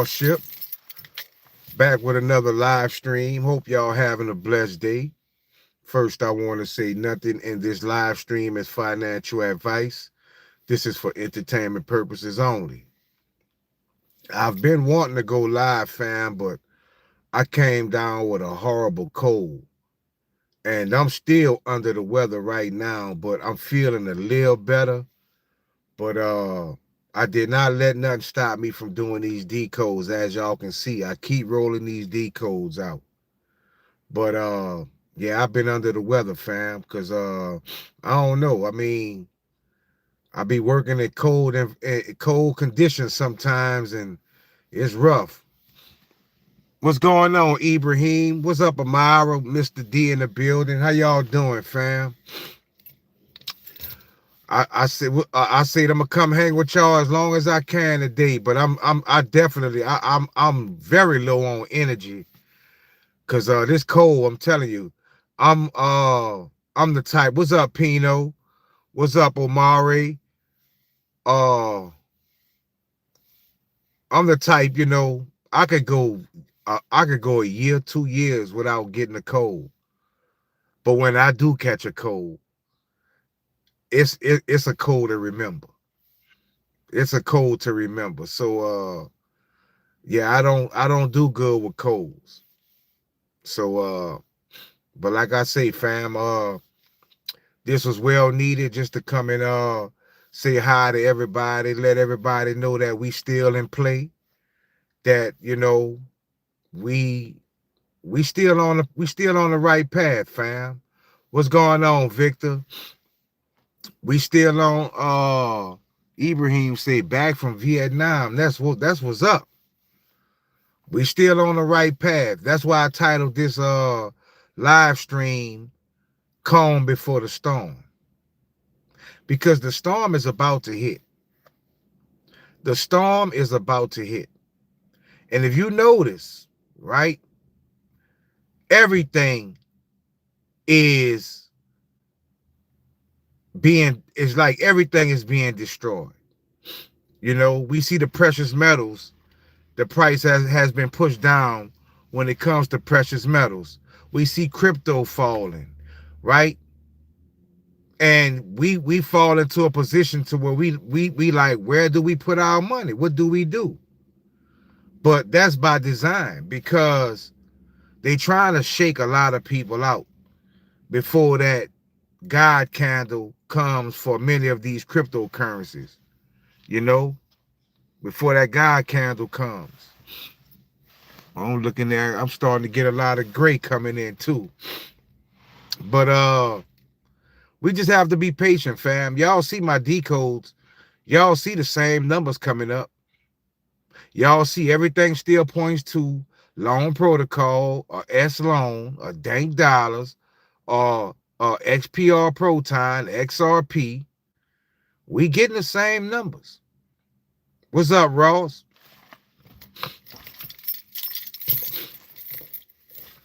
Ship back with another live stream. Hope y'all having a blessed day. First, I want to say nothing in this live stream is financial advice. This is for entertainment purposes only. I've been wanting to go live, fam, but I came down with a horrible cold. And I'm still under the weather right now, but I'm feeling a little better. But I did not let nothing stop me from doing these decodes. As y'all can see, I keep rolling these decodes out. But yeah, I've been under the weather, fam, because I don't know. I mean, I be working in cold conditions sometimes, and it's rough. What's going on, Ibrahim? What's up, Amara? Mr. D in the building. How y'all doing, fam? I said I'm gonna come hang with y'all as long as I can today, but I'm very low on energy because this cold, I'm telling you, I'm uh I'm the type. What's up, Pino? What's up, Omari? Uh I'm the type, I could go a year, 2 years without getting a cold. But when I do catch a cold, it's a cold to remember. It's a cold to remember. So yeah, I don't do good with colds. So but like I say, fam, this was well needed just to come and say hi to everybody, let everybody know that we still in play, that we we still on the right path, fam. What's going on, Victor? We still on Ibrahim said back from Vietnam. That's what's up. We still on the right path. That's why I titled this live stream Calm Before the Storm. Because the storm is about to hit. The storm is about to hit. And if you notice, right, everything is it's like everything is being destroyed. We see the precious metals, the price has been pushed down when it comes to precious metals. We see crypto falling, right? And we fall into a position to where we like, where do we put our money? What do we do? But that's by design, because they trying to shake a lot of people out before that God candle comes for many of these cryptocurrencies, you know, before that God candle comes. I'm looking there, I'm starting to get a lot of gray coming in too. But we just have to be patient, fam. Y'all see my decodes. Y'all see the same numbers coming up. Y'all see everything still points to loan protocol, or S loan, or dank dollars, or XPR Proton, XRP. We getting the same numbers. What's up, Ross?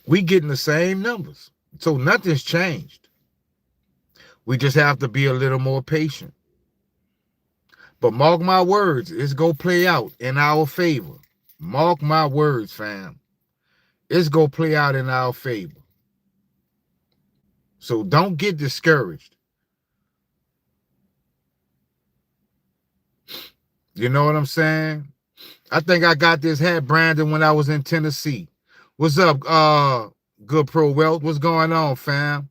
We getting the same numbers. So nothing's changed. We just have to be a little more patient. But mark my words, it's going to play out in our favor. Mark my words, fam. It's going to play out in our favor. So don't get discouraged. You know what I'm saying? I think I got this hat, Brandon, when I was in Tennessee. What's up, Good Pro Wealth? What's going on, fam?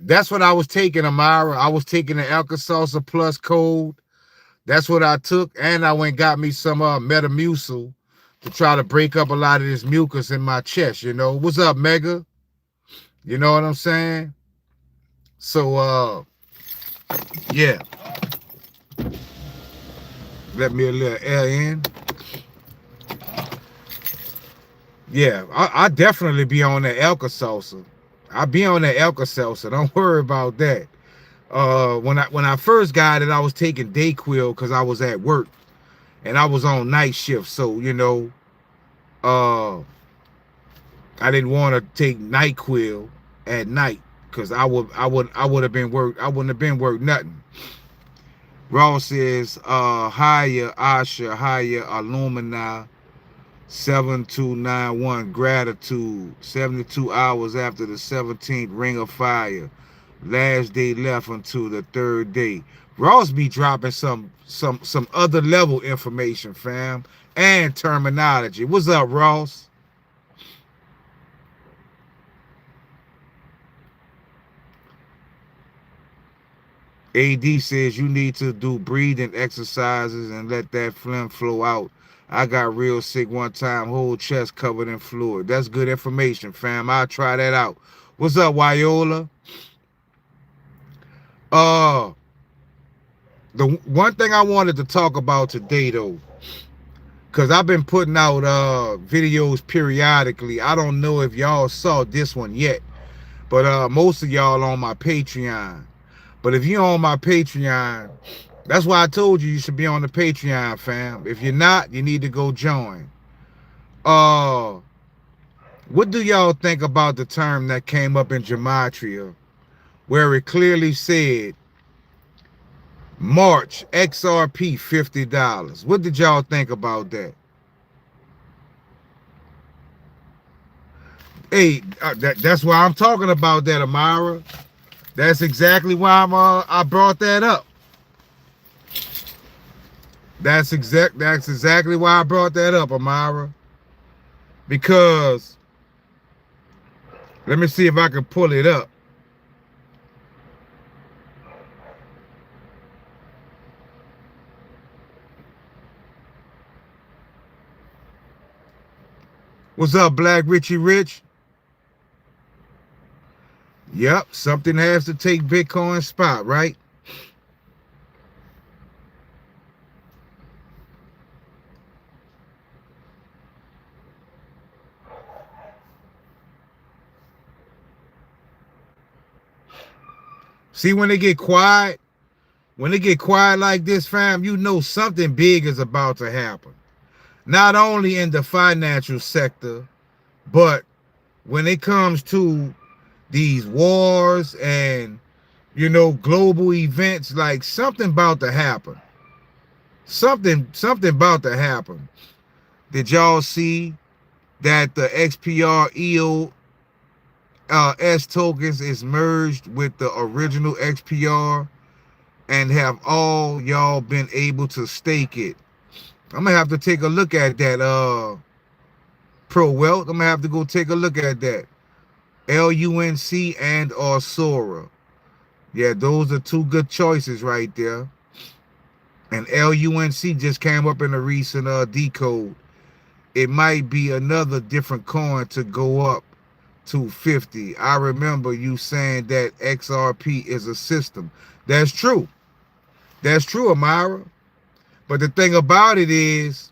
That's what I was taking, Amara. I was taking the Alka-Seltzer Plus code. That's what I took. And I went and got me some Metamucil to try to break up a lot of this mucus in my chest, What's up, Mega? You know what I'm saying? So, yeah. Let me a little air in. Yeah, I definitely be on that Alka-Seltzer. I be on that Alka-Seltzer. Don't worry about that. When I first got it, I was taking Dayquil because I was at work and I was on night shift. So, I didn't want to take NyQuil at night because I would have been worked. I wouldn't have been worked nothing. Ross says, higher Asha, higher Illumina, 7291 gratitude. 72 hours after the 17th ring of fire. Last day left until the third day. Ross be dropping some other level information, fam, and terminology. What's up, Ross? AD says you need to do breathing exercises and let that phlegm flow out. I got real sick one time, whole chest covered in fluid. That's good information, fam. I'll try that out. What's up, Wyola? Uh, the one thing I wanted to talk about today, though, because I've been putting out videos periodically. I don't know if y'all saw this one yet, but most of y'all on my Patreon. But if you're on my Patreon, that's why I told you should be on the Patreon, fam. If you're not, you need to go join. What do y'all think about the term that came up in Gematria, where it clearly said March XRP $50? What did y'all think about that? Hey, that's why I'm talking about that, Amara. That's exactly why I brought that up. That's exactly why I brought that up, Amara. Because let me see if I can pull it up. What's up, Black Richie Rich? Yep, something has to take Bitcoin's spot, right? See, when they get quiet like this, fam, you know something big is about to happen. Not only in the financial sector, but when it comes to these wars and, you know, global events, like something about to happen. Something about to happen. Did y'all see that the XPR EOS tokens is merged with the original XPR, and have all y'all been able to stake it? I'm gonna have to take a look at that, Pro Wealth. I'm gonna have to go take a look at that. LUNC and or Sora. Yeah, those are two good choices right there. And LUNC just came up in a recent decode. It might be another different coin to go up to 50. I remember you saying that XRP is a system. That's true. That's true, Amara. But the thing about it is,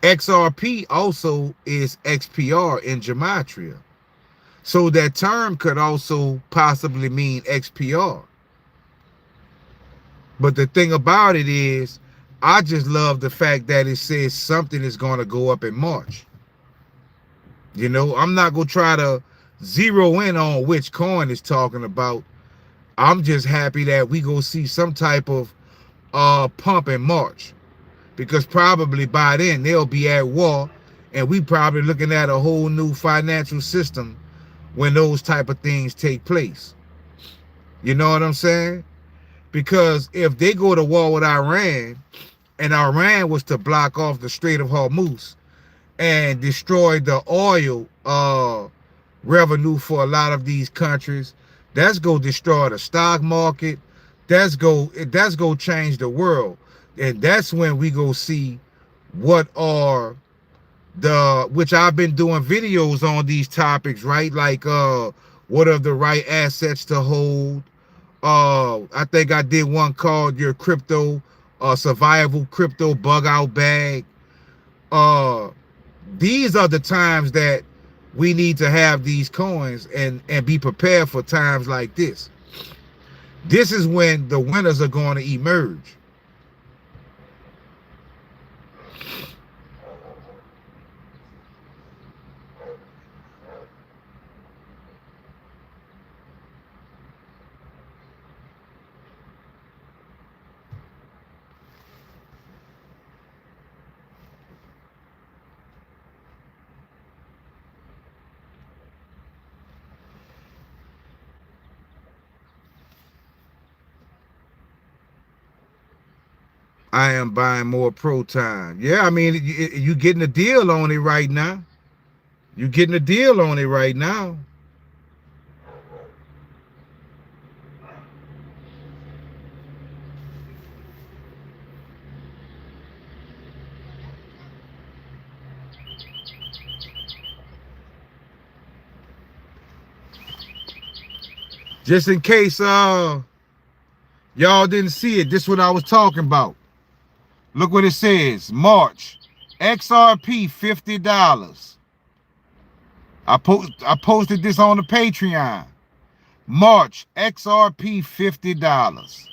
XRP also is XPR in Gematria. So that term could also possibly mean XPR. But the thing about it is, I just love the fact that it says something is going to go up in March. You know, I'm not going to try to zero in on which coin it's talking about. I'm just happy that we go see some type of pump in March, because probably by then they'll be at war, and we probably looking at a whole new financial system when those type of things take place. You know what I'm saying? Because if they go to war with Iran, and Iran was to block off the Strait of Hormuz and destroy the oil revenue for a lot of these countries, that's go destroy the stock market. That's go change the world. And that's when we go see what are which I've been doing videos on these topics, right? Like what are the right assets to hold? I think I did one called your crypto survival crypto bug out bag. These are the times that we need to have these coins and be prepared for times like this. This is when the winners are going to emerge. I am buying more Proton. Yeah, I mean, you getting a deal on it right now. You getting a deal on it right now. Just in case y'all didn't see it, this is what I was talking about. Look what it says. March. XRP $50. I posted this on the Patreon. March, XRP $50.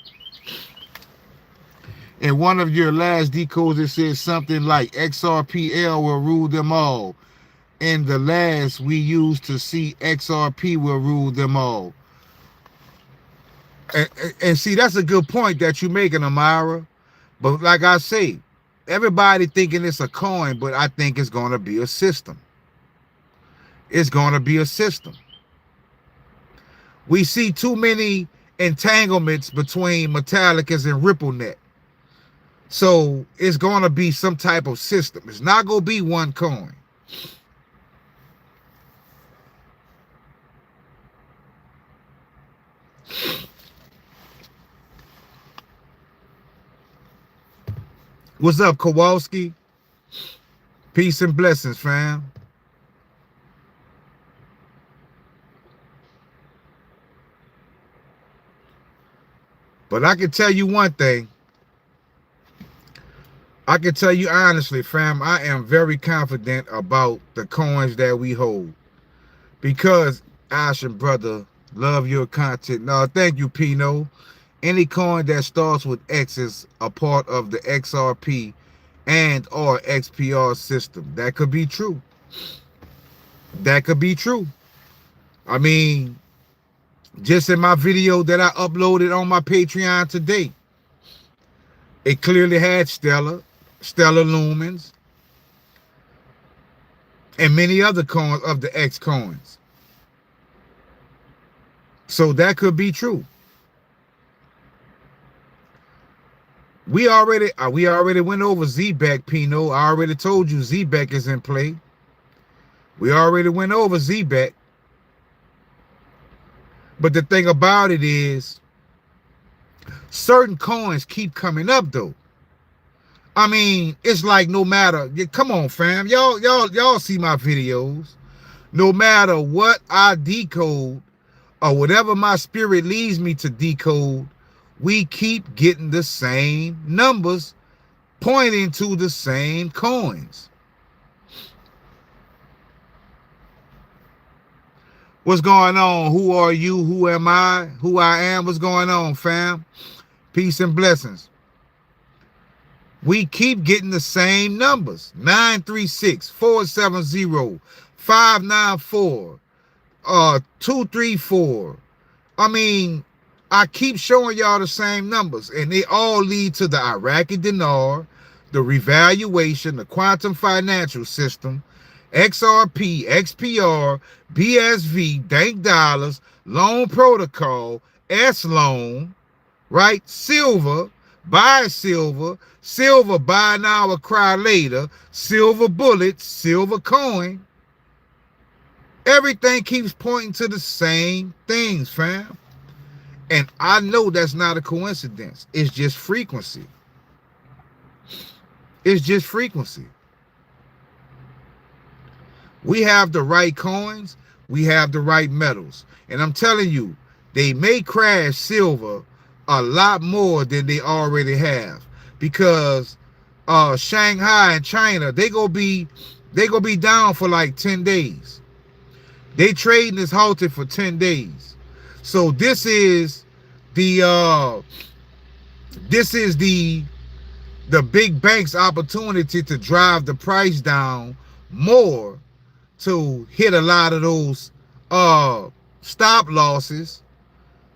In one of your last decodes, it says something like XRPL will rule them all. In the last we used to see, XRP will rule them all. And see, that's a good point that you're making, Amara. But like I say, everybody thinking it's a coin, but I think it's going to be a system. It's going to be a system. We see too many entanglements between Metallicus and RippleNet. So it's going to be some type of system. It's not going to be one coin. What's up, Kowalski? Peace and blessings, fam. But I can tell you one thing. I can tell you honestly, fam, I am very confident about the coins that we hold. Because, Ashen brother, love your content. No, thank you, Pino. Any coin that starts with X is a part of the XRP and or XPR system. That could be true. That could be true. I mean, just in my video that I uploaded on my Patreon today, it clearly had Stellar Lumens, and many other coins of the X coins. So that could be true. We already went over ZBEC, Pino. I already told you ZBEC is in play. We already went over ZBEC. But the thing about it is, certain coins keep coming up though. I mean, it's like no matter, come on, fam. Y'all see my videos. No matter what I decode or whatever my spirit leads me to decode, we keep getting the same numbers pointing to the same coins. What's going on? Who are you? Who am I? Who I am? What's going on, fam? Peace and blessings. We keep getting the same numbers. 936, 470, 594, 234. I mean, I keep showing y'all the same numbers, and they all lead to the Iraqi dinar, the revaluation, the quantum financial system, XRP, XPR, BSV, Dank Dollars, Loan Protocol, S-Loan, right? Silver, buy silver, silver buy now or cry later, silver bullets, silver coin. Everything keeps pointing to the same things, fam. And I know that's not a coincidence. It's just frequency. It's just frequency. We have the right coins. We have the right metals. And I'm telling you, they may crash silver a lot more than they already have. Because Shanghai and China, they gonna be down for like 10 days. They trading is halted for 10 days. So this is the big bank's opportunity to drive the price down more, to hit a lot of those stop losses,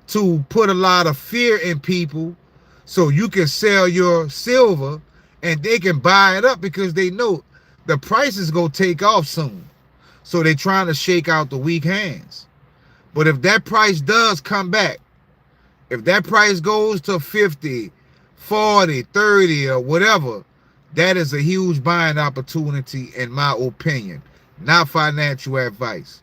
to put a lot of fear in people so you can sell your silver and they can buy it up because they know the price is going to take off soon. So they're trying to shake out the weak hands. But if that price does come back, if that price goes to 50, 40, 30, or whatever, that is a huge buying opportunity in my opinion. Not financial advice.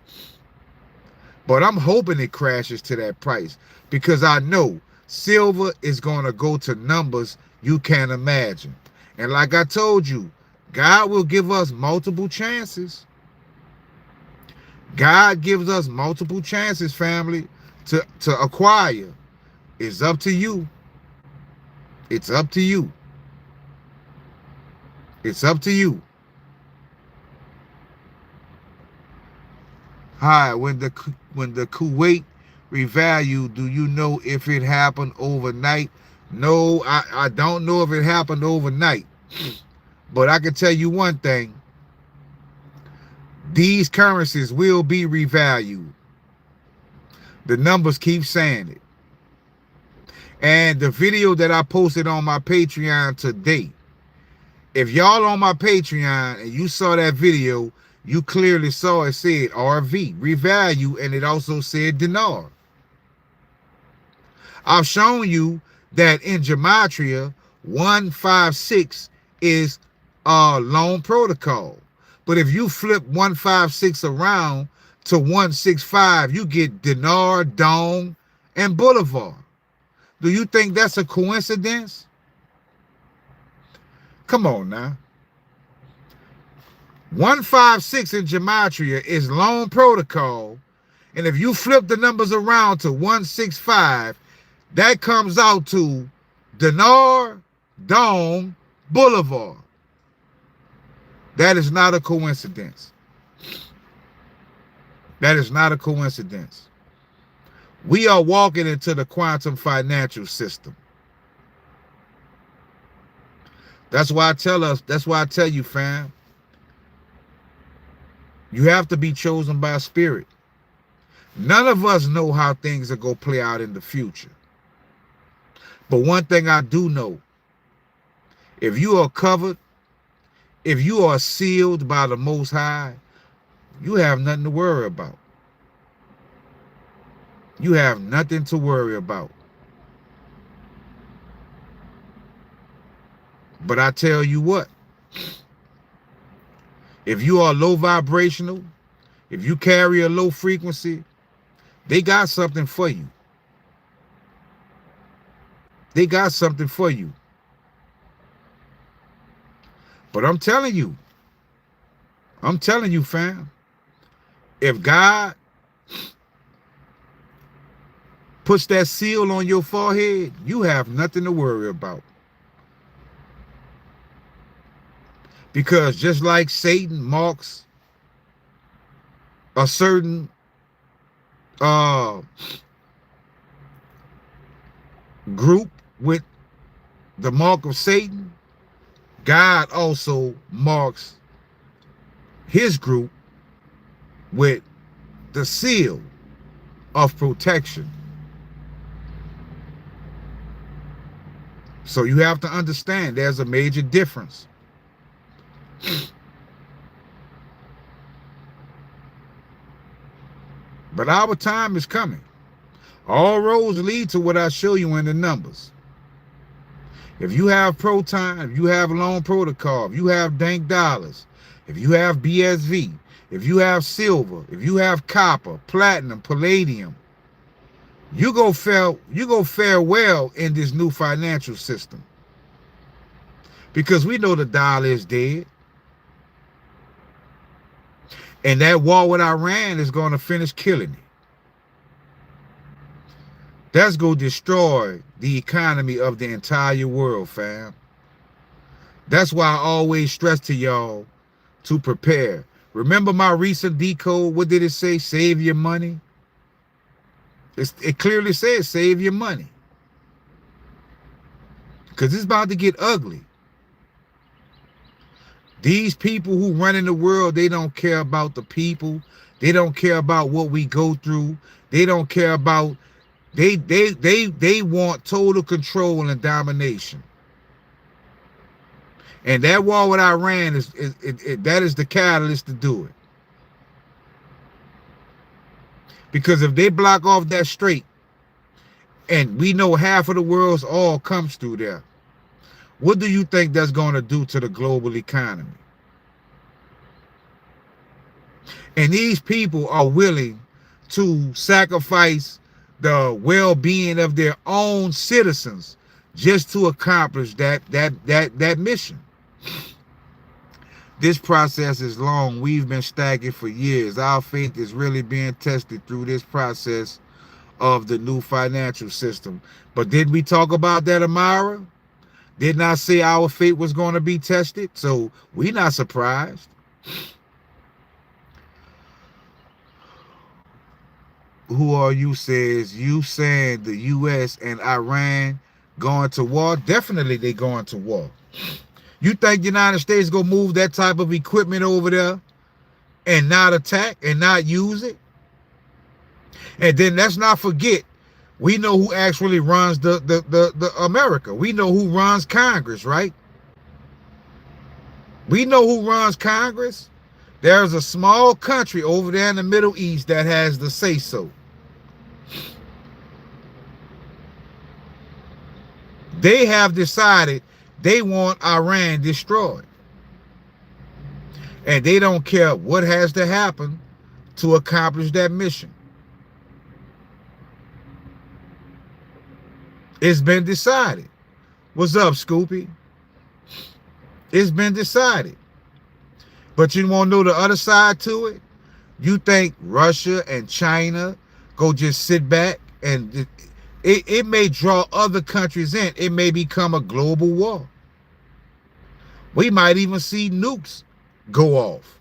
But I'm hoping it crashes to that price because I know silver is going to go to numbers you can't imagine. And like I told you, God will give us multiple chances. God gives us multiple chances, family, to acquire. It's up to you. It's up to you. It's up to you. Hi, when the Kuwait revalued, do you know if it happened overnight? No, I don't know if it happened overnight. But I can tell you one thing. These currencies will be revalued. The numbers keep saying it. And the video that I posted on my Patreon today, if y'all on my Patreon and you saw that video, you clearly saw it said RV, revalue, and it also said dinar. I've shown you that in Gematria, 156 is loan protocol. But if you flip 156 around to 165, you get dinar, dong, and bolivar. Do you think that's a coincidence? Come on now. 156 in Gematria is loan protocol. And if you flip the numbers around to 165, that comes out to dinar, dong, bolivar. That is not a coincidence. That is not a coincidence. We are walking into the quantum financial system. That's why I tell you, fam, you have to be chosen by spirit. None of us know how things are going to play out in the future. But one thing I do know, if you are covered, if you are sealed by the Most High, you have nothing to worry about. You have nothing to worry about. But I tell you what, if you are low vibrational, if you carry a low frequency, they got something for you. They got something for you. But I'm telling you, fam, if God puts that seal on your forehead, you have nothing to worry about. Because just like Satan marks a certain group with the mark of Satan, God also marks his group with the seal of protection. So you have to understand there's a major difference. But our time is coming. All roads lead to what I show you in the numbers. If you have Proton, if you have Loan Protocol, if you have Dank Dollars, if you have BSV, if you have silver, if you have copper, platinum, palladium, you go fare well in this new financial system. Because we know the dollar is dead. And that war with Iran is going to finish killing it. That's going to destroy the economy of the entire world, fam. That's why I always stress to y'all to prepare. Remember my recent decode? What did it say? Save your money. It clearly says save your money. Because it's about to get ugly. These people who run in the world, they don't care about the people. They don't care about what we go through. They don't care about, they want total control and domination. And that war with Iran that is the catalyst to do it. Because if they block off that strait, and we know half of the world's oil comes through there, What do you think that's going to do to the global economy? And these people are willing to sacrifice the well-being of their own citizens just to accomplish that mission. This process is long. We've been stagnant for years. Our faith is really being tested through this process of the new financial system. But didn't we talk about that, Amara? Didn't I say our faith was going to be tested? So we're not surprised. Who are you says, you saying the U.S. and Iran going to war? Definitely they going to war. You think the United States gonna move that type of equipment over there and not attack and not use it? And then let's not forget, we know who actually runs the America. We know who runs Congress, right? We know who runs Congress. There's a small country over there in the Middle East that has the say-so. They have decided they want Iran destroyed. And they don't care what has to happen to accomplish that mission. It's been decided. What's up, Scoopy? It's been decided. But you want to know the other side to it? You think Russia and China go just sit back and it may draw other countries in. It may become a global war. We might even see nukes go off.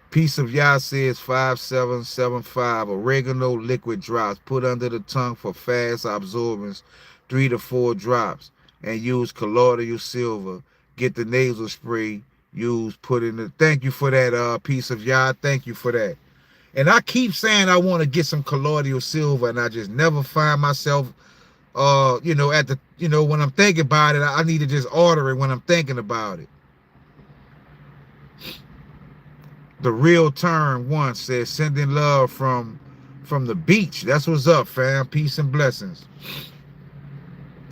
Piece of Yah says 5775. Oregano liquid drops. Put under the tongue for fast absorbance. 3 to 4 drops. And use colloidal silver. Get the nasal spray. Use, put in the... Thank you for that, Piece of Yah. Thank you for that. And I keep saying I want to get some colloidal silver, and I just never find myself, you know, at the, you know, when I'm thinking about it, I need to just order it when I'm thinking about it. The Real Turn once says, sending love from the beach. That's what's up, fam. Peace and blessings.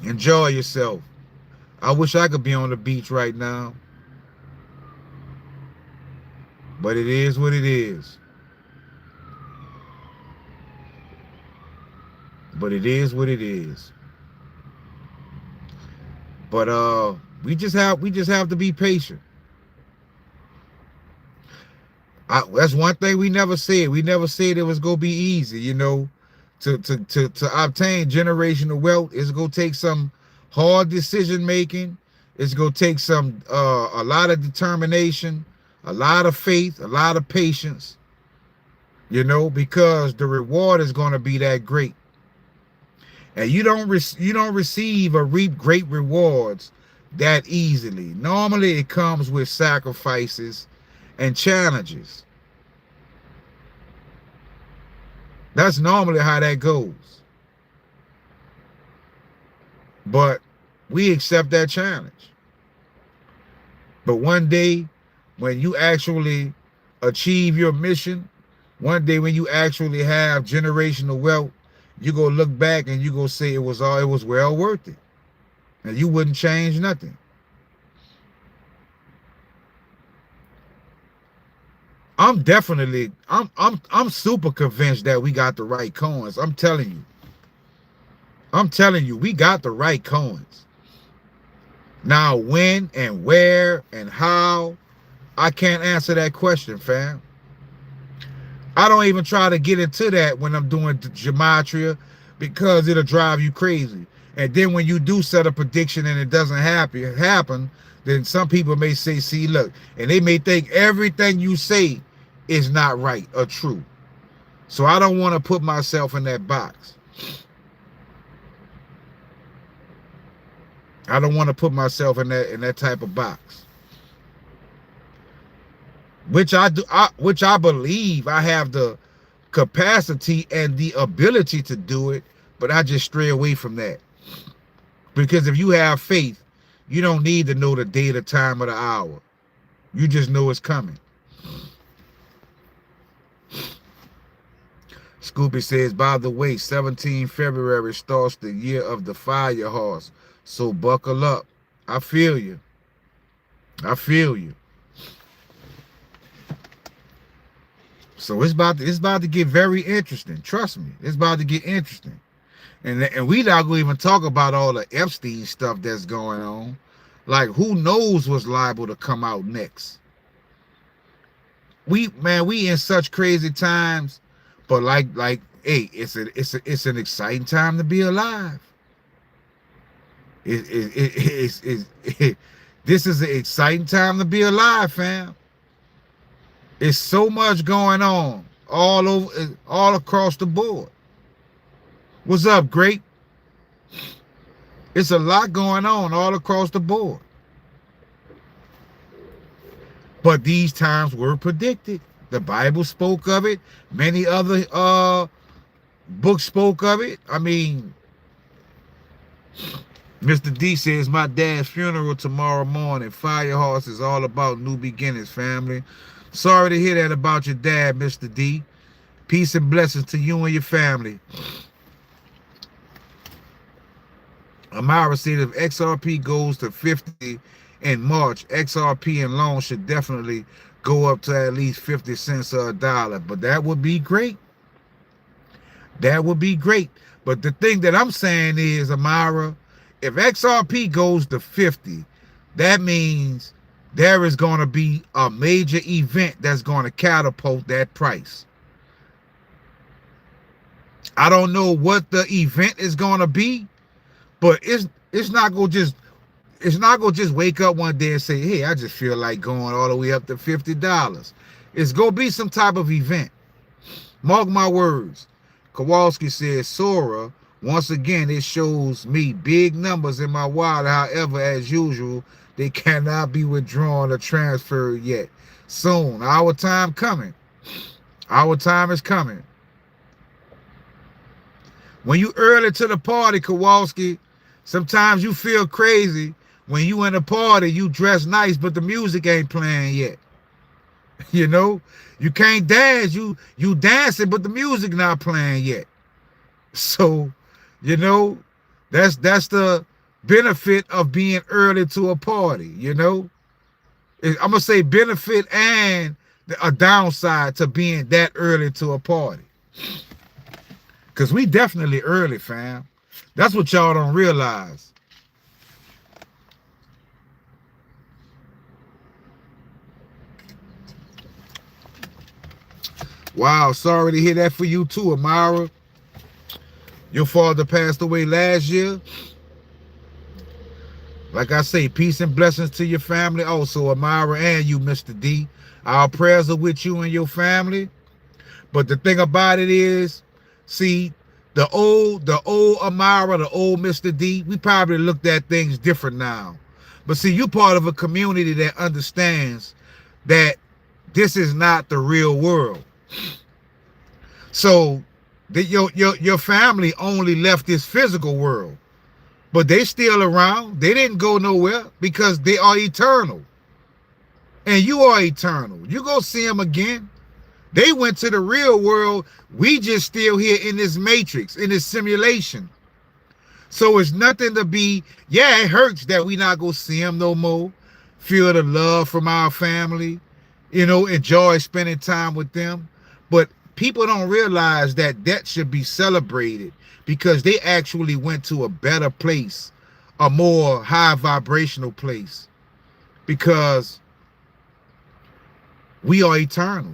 Enjoy yourself. I wish I could be on the beach right now. But it is what it is. But it is what it is. But we just have to be patient. That's one thing we never said. We never said it was gonna be easy, you know. To obtain generational wealth, it's gonna take some hard decision making. It's gonna take some a lot of determination, a lot of faith, a lot of patience, you know, because the reward is gonna be that great. And you don't receive or reap great rewards that easily. Normally it comes with sacrifices and challenges. That's normally how that goes. But we accept that challenge. But one day, when you actually achieve your mission, one day when you actually have generational wealth, you go look back and you go say it was well worth it. And you wouldn't change nothing. I'm super convinced that we got the right coins. I'm telling you, we got the right coins. Now, when and where and how, I can't answer that question, fam. I don't even try to get into that when I'm doing gematria, because it'll drive you crazy. And then when you do set a prediction and it doesn't happen, then some people may say, see, look, and they may think everything you say is not right or true. So I don't want to put myself in that box. I don't want to put myself in that type of box. Which I believe I have the capacity and the ability to do it, but I just stray away from that. Because if you have faith, you don't need to know the day, the time, or the hour. You just know it's coming. Scoopy says, by the way, 17 February starts the year of the fire horse. So buckle up. I feel you. I feel you. So it's about to get very interesting. Trust me. It's about to get interesting. And we not gonna even talk about all the Epstein stuff that's going on. Like, who knows what's liable to come out next? We in such crazy times, but like, hey, it's an exciting time to be alive. This is an exciting time to be alive, fam. It's so much going on all over, all across the board. What's up, Great? It's a lot going on all across the board. But these times were predicted. The Bible spoke of it. Many other books spoke of it. I mean, Mr. D says, my dad's funeral tomorrow morning. Firehorse is all about new beginnings, family. Sorry to hear that about your dad, Mr. D. Peace and blessings to you and your family. Amara said, if XRP goes to 50 in March, XRP and long should definitely go up to at least 50 cents or $1. But that would be great. That would be great. But the thing that I'm saying is, Amara, if XRP goes to 50, that means there is going to be a major event that's going to catapult that price. I don't know what the event is going to be, but it's not going to just wake up one day and say, hey, I just feel like going all the way up to $50. It's going to be some type of event. Mark my words. Kowalski says, Sora, once again, it shows me big numbers in my wallet. However, as usual, they cannot be withdrawn or transferred yet. Soon. Our time coming. Our time is coming. When you early to the party, Kowalski, sometimes you feel crazy. When you in a party, you dress nice, but the music ain't playing yet. You know, you can't dance. You dancing, but the music not playing yet. So, you know, that's the benefit of being early to a party. You know, I'm gonna say benefit and a downside to being that early to a party. Cause we definitely early, fam. That's what y'all don't realize. Wow, sorry to hear that for you too, Amara. Your father passed away last year. Like I say, peace and blessings to your family also, Amara, and you, Mr. D. Our prayers are with you and your family. But the thing about it is, see, the old Amara, the old Mr. D, we probably looked at things different now. But see, you're part of a community that understands that this is not the real world. So your family only left this physical world, but they still around. They didn't go nowhere because they are eternal. And you are eternal. You go see them again. They went to the real world. We just still here in this matrix, in this simulation. So it's nothing to be, yeah, it hurts that we not go see them no more. Feel the love from our family, you know, enjoy spending time with them. But people don't realize that that should be celebrated because they actually went to a better place, a more high vibrational place, because we are eternal.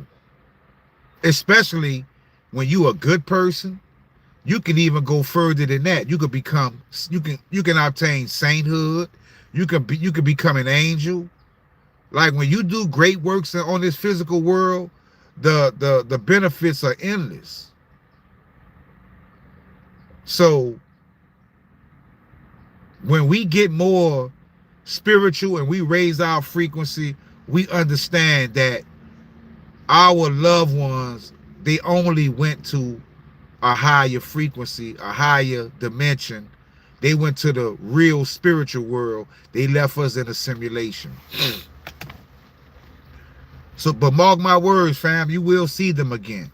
Especially when you a good person, you can even go further than that. You could become, you can obtain sainthood. You can become an angel. Like when you do great works on this physical world, the benefits are endless. So when we get more spiritual and we raise our frequency, we understand that our loved ones, they only went to a higher frequency, a higher dimension. They went to the real spiritual world. They left us in a simulation. So, but mark my words, fam, you will see them again.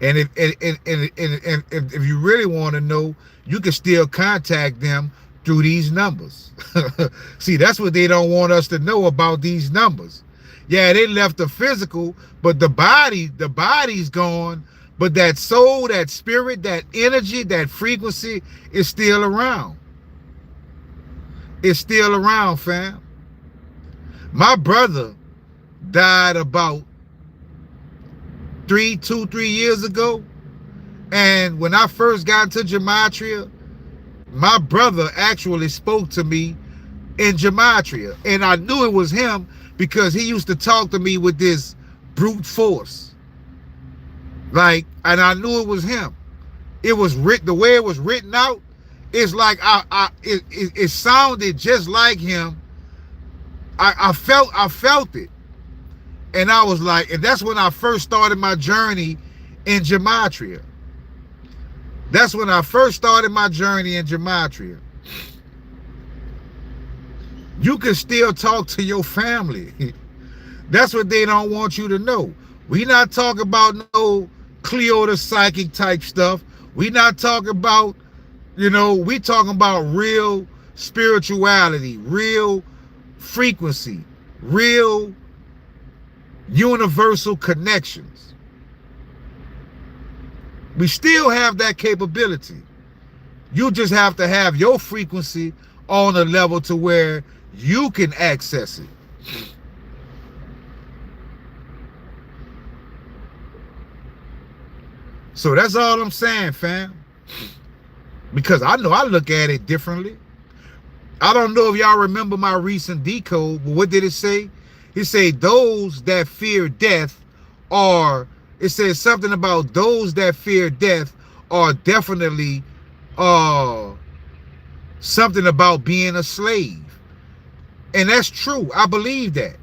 And if you really want to know, you can still contact them through these numbers. See, that's what they don't want us to know about these numbers. Yeah, they left the physical, but the body's gone, but that soul, that spirit, that energy, that frequency is still around. It's still around, fam. My brother died about 3 years ago. And when I first got into Gematria, my brother actually spoke to me in Gematria. And I knew it was him because he used to talk to me with this brute force. Like, and I knew it was him. It was written, the way it was written out, it's like it sounded just like him. I felt it. And I was like, and that's when I first started my journey in Gematria. That's when I first started my journey in Gematria. You can still talk to your family. That's what they don't want you to know. We not talking about no Cleo the psychic type stuff. We not talking about, we talking about real spirituality, real frequency, real universal connections. We still have that capability. You just have to have your frequency on a level to where you can access it. So that's all I'm saying, fam. Because I know I look at it differently. I don't know if y'all remember my recent decode, but what did it say? It said those that fear death are, it says something about those that fear death are definitely something about being a slave. And that's true. I believe that.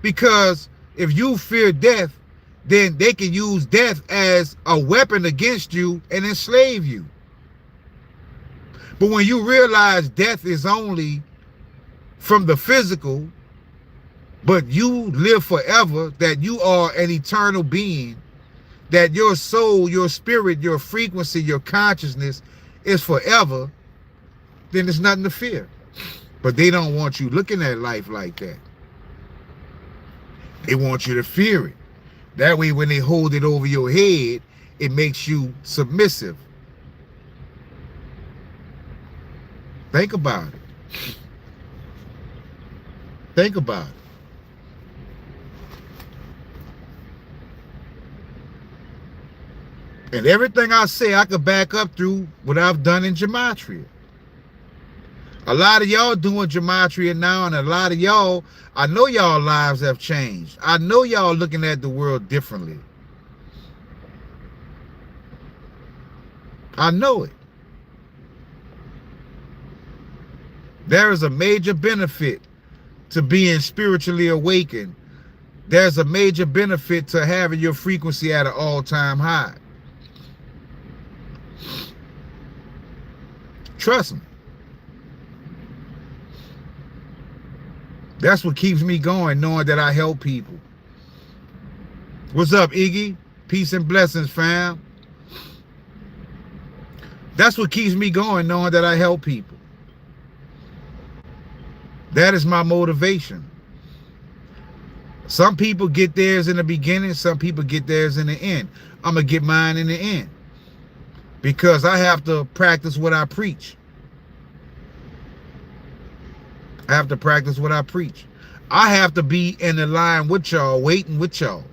Because if you fear death, then they can use death as a weapon against you and enslave you. But when you realize death is only from the physical, but you live forever, that you are an eternal being, that your soul, your spirit, your frequency, your consciousness is forever, then there's nothing to fear. But they don't want you looking at life like that. They want you to fear it. That way, when they hold it over your head, it makes you submissive. Think about it. Think about it. And everything I say, I could back up through what I've done in Gematria. A lot of y'all doing Gematria now, and a lot of y'all, I know y'all lives have changed. I know y'all looking at the world differently. I know it. There is a major benefit to being spiritually awakened. There's a major benefit to having your frequency at an all-time high. Trust me. That's what keeps me going, knowing that I help people. What's up, Iggy? Peace and blessings, fam. That's what keeps me going, knowing that I help people. That is my motivation. Some people get theirs in the beginning, some people get theirs in the end. I'm going to get mine in the end. Because I have to practice what I preach. I have to practice what I preach. I have to be in the line with y'all, waiting with y'all.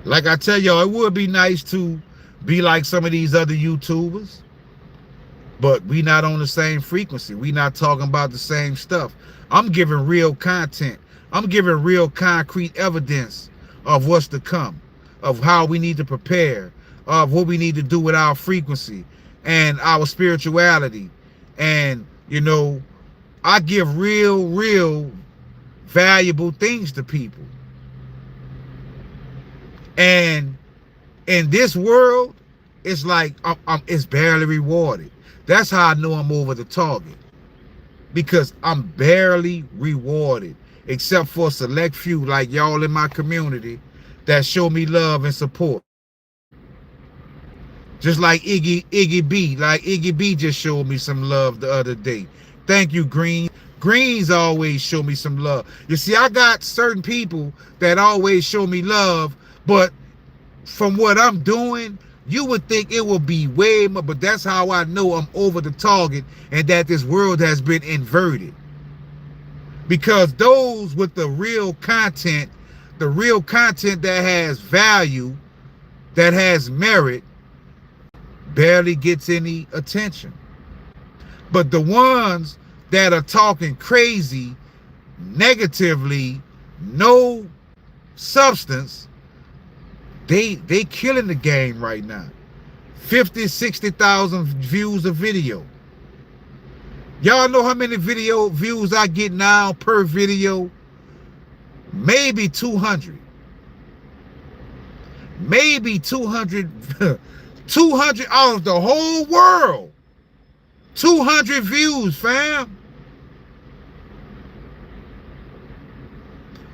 Like I tell y'all, it would be nice to be like some of these other YouTubers. But we not on the same frequency. We not talking about the same stuff. I'm giving real content. I'm giving real concrete evidence of what's to come, of how we need to prepare, of what we need to do with our frequency and our spirituality. And, you know, I give real valuable things to people. And in this world, it's like it's barely rewarded. That's how I know I'm over the target, because I'm barely rewarded. except for a select few like y'all in my community that show me love and support. Just like Iggy B. Like Iggy B just showed me some love the other day. Thank you, Green. Greens always show me some love. You see, I got certain people that always show me love, but from what I'm doing, you would think it would be way more, but that's how I know I'm over the target and that this world has been inverted. Because those with the real content that has value, that has merit, barely gets any attention. But the ones that are talking crazy, negatively, no substance, they killing the game right now. 50, 60,000 views a video. Y'all know how many video views I get now per video? Maybe 200. Maybe 200. 200 out of the whole world. 200 views, fam.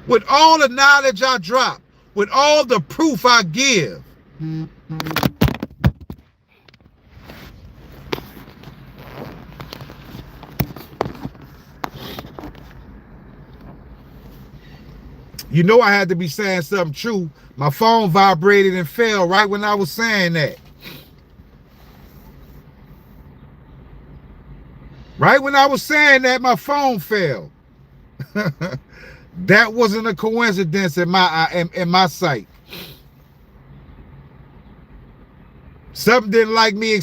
With all the knowledge I drop, with all the proof I give. You know I had to be saying something true. My phone vibrated and fell right when I was saying that. Right when I was saying that, my phone fell. That wasn't a coincidence in my sight. Something didn't like me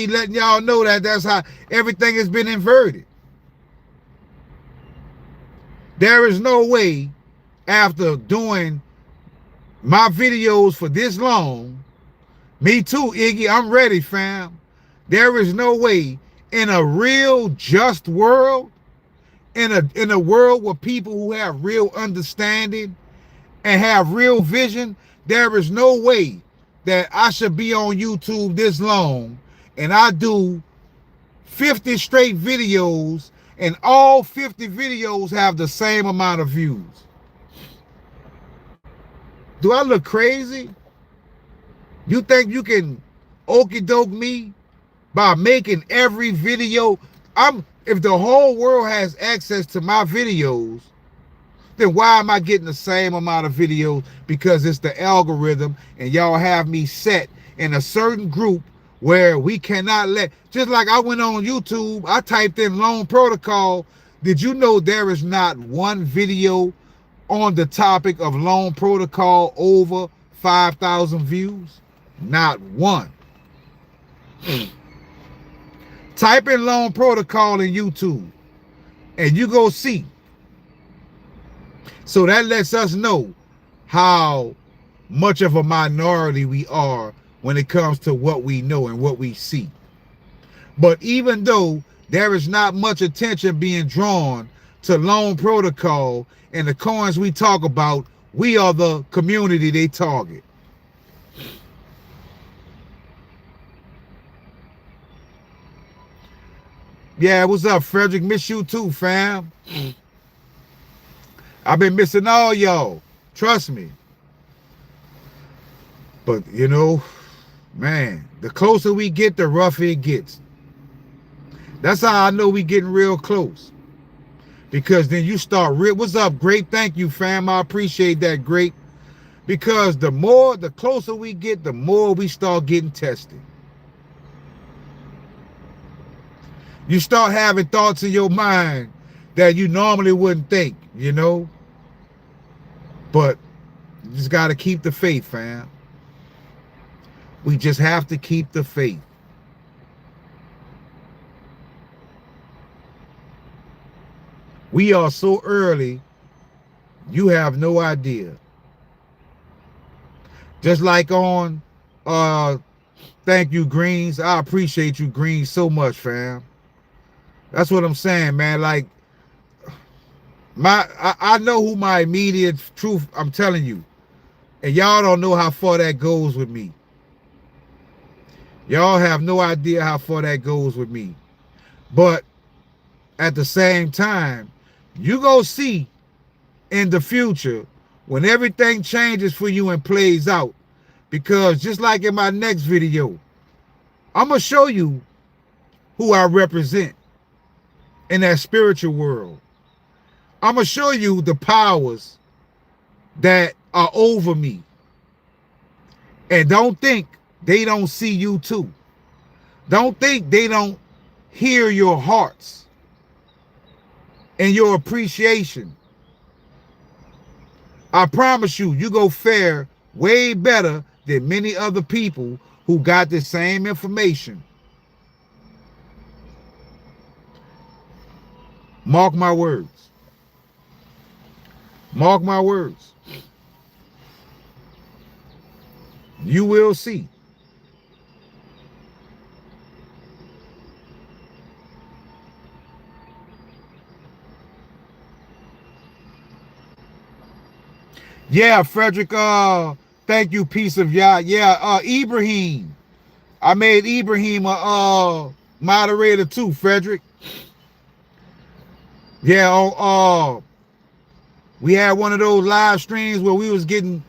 letting y'all know that that's how everything has been inverted. There is no way, after doing my videos for this long, me too, Iggy, I'm ready, fam. There is no way in a real just world, in a world with people who have real understanding and have real vision, there is no way that I should be on YouTube this long and I do 50 straight videos and all 50 videos have the same amount of views. Do I look crazy? You think you can okie doke me by making every video? If the whole world has access to my videos, then why am I getting the same amount of videos? Because it's the algorithm and y'all have me set in a certain group where we cannot let, just like I went on YouTube, I typed in Loan Protocol. Did you know there is not one video on the topic of Loan Protocol over 5,000 views? Not one. Type in Loan Protocol in YouTube and you go see. So that lets us know how much of a minority we are when it comes to what we know and what we see. But even though there is not much attention being drawn to Loan Protocol and the coins we talk about, we are the community they target. Yeah, what's up, Frederick? Miss you too, fam. I've been missing all y'all. Trust me. But, you know, man, the closer we get, the rougher it gets. That's how I know we getting real close. Because then you start what's up, Grape? Thank you, fam. I appreciate that, Grape. Because the closer we get, the more we start getting tested. You start having thoughts in your mind that you normally wouldn't think, you know? But you just got to keep the faith, fam. We just have to keep the faith. We are so early, you have no idea. Just like on, thank you, Greens. I appreciate you, Greens, so much, fam. That's what I'm saying, man. Like, I know who my immediate truth, I'm telling you. And y'all don't know how far that goes with me. Y'all have no idea how far that goes with me. But at the same time, You go see in the future when everything changes for you and plays out. Because just like in my next video, I'm going to show you who I represent in that spiritual world. I'm going to show you the powers that are over me. And don't think they don't see you too. Don't think they don't hear your hearts and your appreciation. I promise you, you go fare way better than many other people who got the same information. Mark my words. Mark my words. You will see. Yeah, Frederick, thank you, piece of Yah. Yeah, Ibrahim. I made Ibrahim a moderator too, Frederick. Yeah, we had one of those live streams where we was getting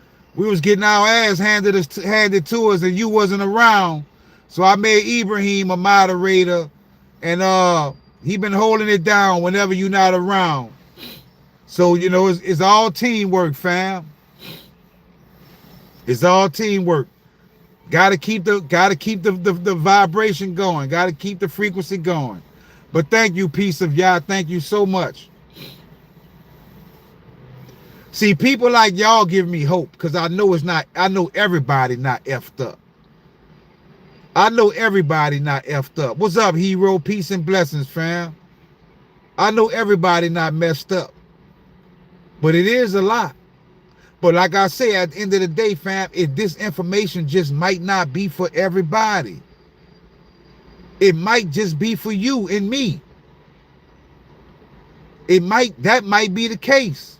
our ass handed to us and you wasn't around. So I made Ibrahim a moderator, and he been holding it down whenever you're not around. So you know it's all teamwork, fam. It's all teamwork. Gotta keep the vibration going. Gotta keep the frequency going. But thank you, piece of Yah. Thank you so much. See, people like y'all give me hope because I know everybody not effed up. I know everybody not effed up. What's up, hero? Peace and blessings, fam. I know everybody not messed up. But it is a lot. But like I say, at the end of the day, fam, this information just might not be for everybody. It might just be for you and me. That might be the case.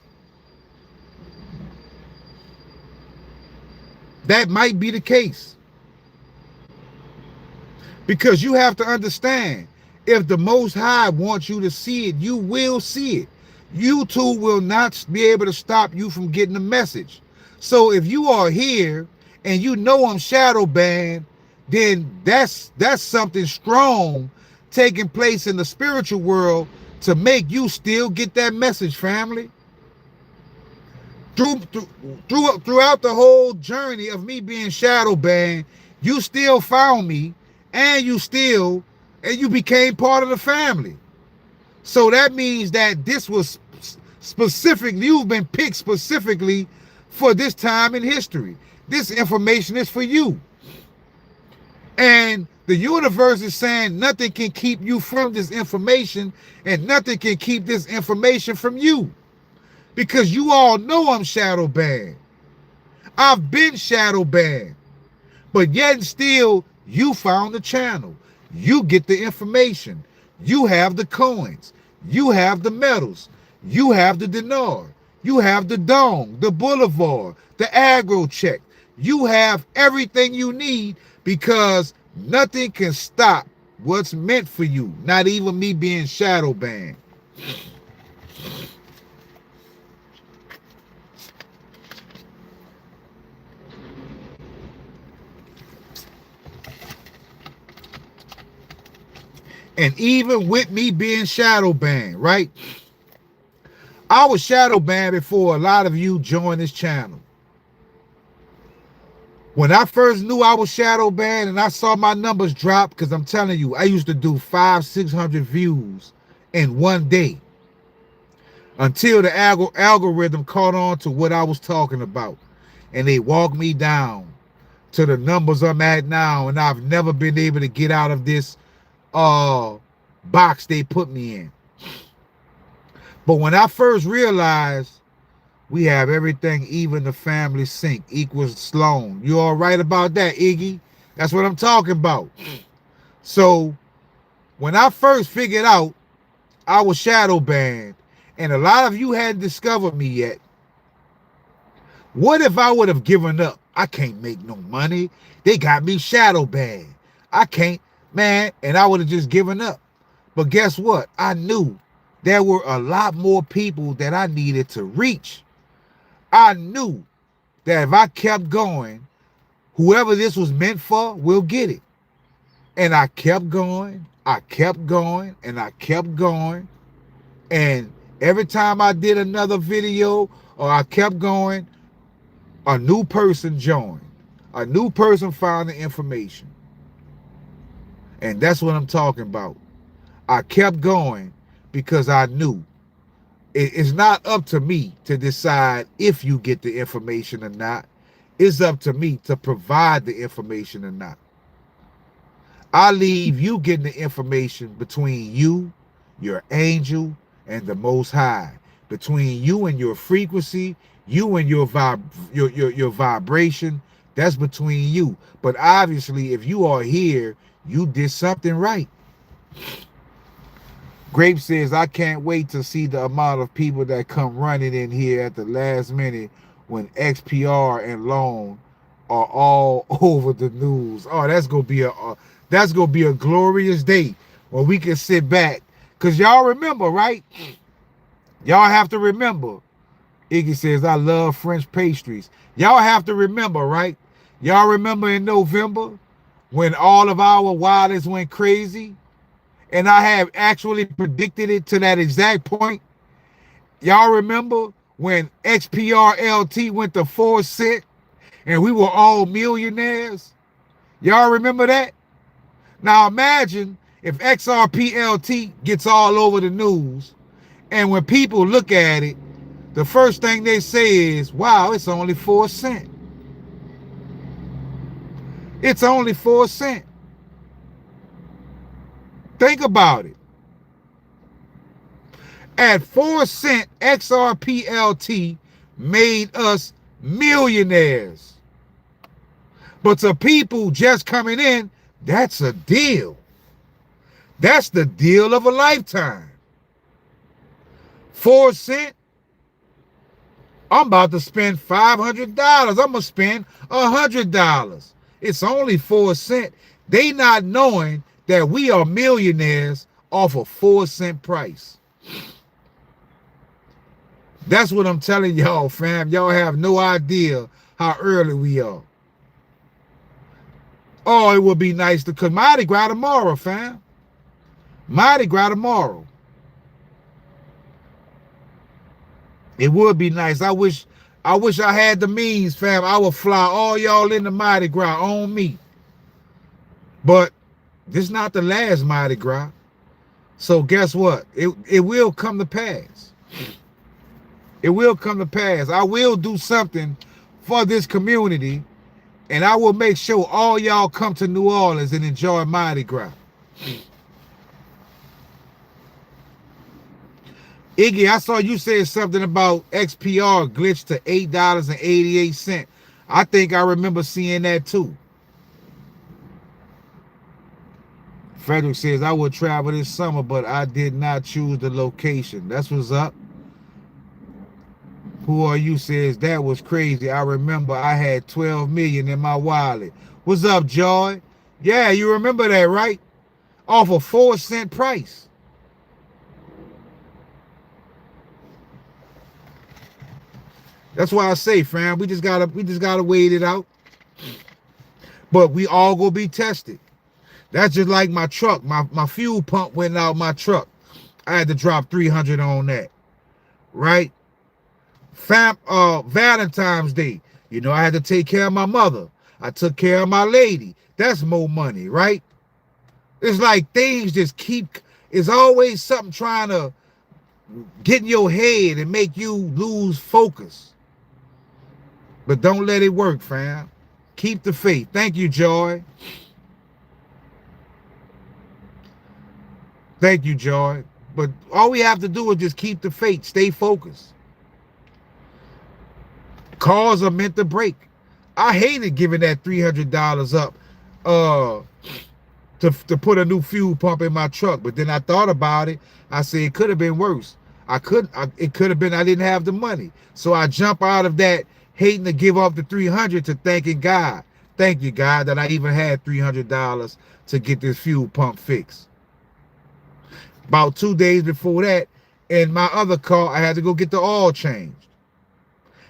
That might be the case. Because you have to understand, if the Most High wants you to see it, you will see it. YouTube will not be able to stop you from getting the message. So if you are here and you know I'm shadow banned, then that's something strong taking place in the spiritual world to make you still get that message, family. Throughout the whole journey of me being shadow banned, you still found me and you became part of the family. So that means that this was specific. You've been picked specifically for this time in history. This information is for you. And the universe is saying nothing can keep you from this information and nothing can keep this information from you. Because you all know I'm shadow banned. I've been shadow banned. But yet and still, you found the channel. You get the information. You have the coins. You have the metals. You have the dinar. You have the dome, the boulevard, the aggro check. You have everything you need because nothing can stop what's meant for you. Not even me being shadow banned. And even with me being shadow banned, right? I was shadow banned before a lot of you joined this channel. When I first knew I was shadow banned and I saw my numbers drop, because I'm telling you, I used to do 500-600 views in one day until the algorithm caught on to what I was talking about. And they walked me down to the numbers I'm at now. And I've never been able to get out of this box they put me in. But when I first realized we have everything, even the family sync equals Sloan. You all right about that, Iggy? That's what I'm talking about. So when I first figured out I was shadow banned and a lot of you hadn't discovered me yet, what if I would have given up? I can't make no money. They got me shadow banned. I can't, man, and I would have just given up. But guess what? I knew there were a lot more people that I needed to reach. I knew that if I kept going, whoever this was meant for will get it. And I kept going, I kept going, and I kept going. And every time I did another video or I kept going, a new person joined. A new person found the information. And that's what I'm talking about. I kept going because I knew it's not up to me to decide if you get the information or not. It's up to me to provide the information or not. I leave you getting the information between you, your angel, and the Most High. Between you and your frequency, you and your vibration, that's between you. But obviously, if you are here, you did something right. Grape says, I can't wait to see the amount of people that come running in here at the last minute when XPR and Loan are all over the news. Oh, that's gonna be a glorious day when we can sit back. Cause y'all remember, right? Y'all have to remember. Iggy says, I love French pastries. Y'all have to remember, right? Y'all remember in November when all of our wallets went crazy? And I have actually predicted it to that exact point. Y'all remember when XPRLT went to 4 cents and we were all millionaires? Y'all remember that? Now imagine if XRPLT gets all over the news and when people look at it, the first thing they say is, wow, it's only 4 cents. It's only 4 cents. Think about it. At 4 cents, XRPLT made us millionaires. But to people just coming in, that's a deal. That's the deal of a lifetime. 4 cents, I'm about to spend $500. I'm going to spend $100. It's only 4 cents. They not knowing that we are millionaires off a 4 cent price. That's what I'm telling y'all, fam. Y'all have no idea how early we are. Oh, it would be nice to come. Mardi Gras tomorrow, fam. Mardi Gras tomorrow. It would be nice. I wish I had the means, fam. I would fly all y'all into Mardi Gras on me. But this is not the last Mardi Gras. So guess what? It will come to pass. It will come to pass. I will do something for this community, and I will make sure all y'all come to New Orleans and enjoy Mardi Gras. Iggy, I saw you said something about XPR glitched to $8.88. I think I remember seeing that too. Frederick says, I would travel this summer, but I did not choose the location. That's what's up. Who are you? Says, that was crazy. I remember I had 12 million in my wallet. What's up, Joy? Yeah, you remember that, right? Off a 4 cent price. That's why I say, fam, we just gotta wait it out. But we all gonna be tested. That's just like my truck. My fuel pump went out my truck. I had to drop 300 on that. Right? Valentine's Day. You know, I had to take care of my mother. I took care of my lady. That's more money, right? It's like things just keep, it's always something trying to get in your head and make you lose focus. But don't let it work, fam. Keep the faith. Thank you, Joy. Thank you, Joy. But all we have to do is just keep the faith. Stay focused. Cars are meant to break. I hated giving that $300 up to put a new fuel pump in my truck. But then I thought about it. I said it could have been worse. It could have been I didn't have the money. So I jump out of that hating to give up the 300 to thanking God. Thank you, God, that I even had $300 to get this fuel pump fixed. About 2 days before that, In my other car, I had to go get the oil changed.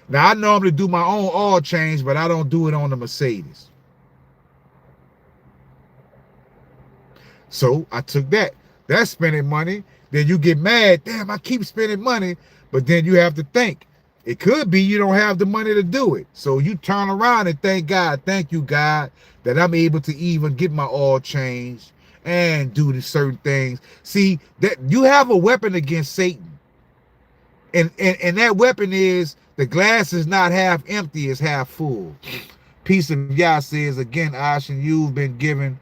Now, I normally do my own oil change, but I don't do it on the Mercedes. So I took that. That's spending money. Then you get mad. Damn, I keep spending money. But then you have to think. It could be you don't have the money to do it. So you turn around and thank God. Thank you, God, that I'm able to even get my oil changed and do the certain things. See, that you have a weapon against Satan. And that weapon is the glass is not half empty, it's half full. Peace of Yah says, again, Ashen, you've been given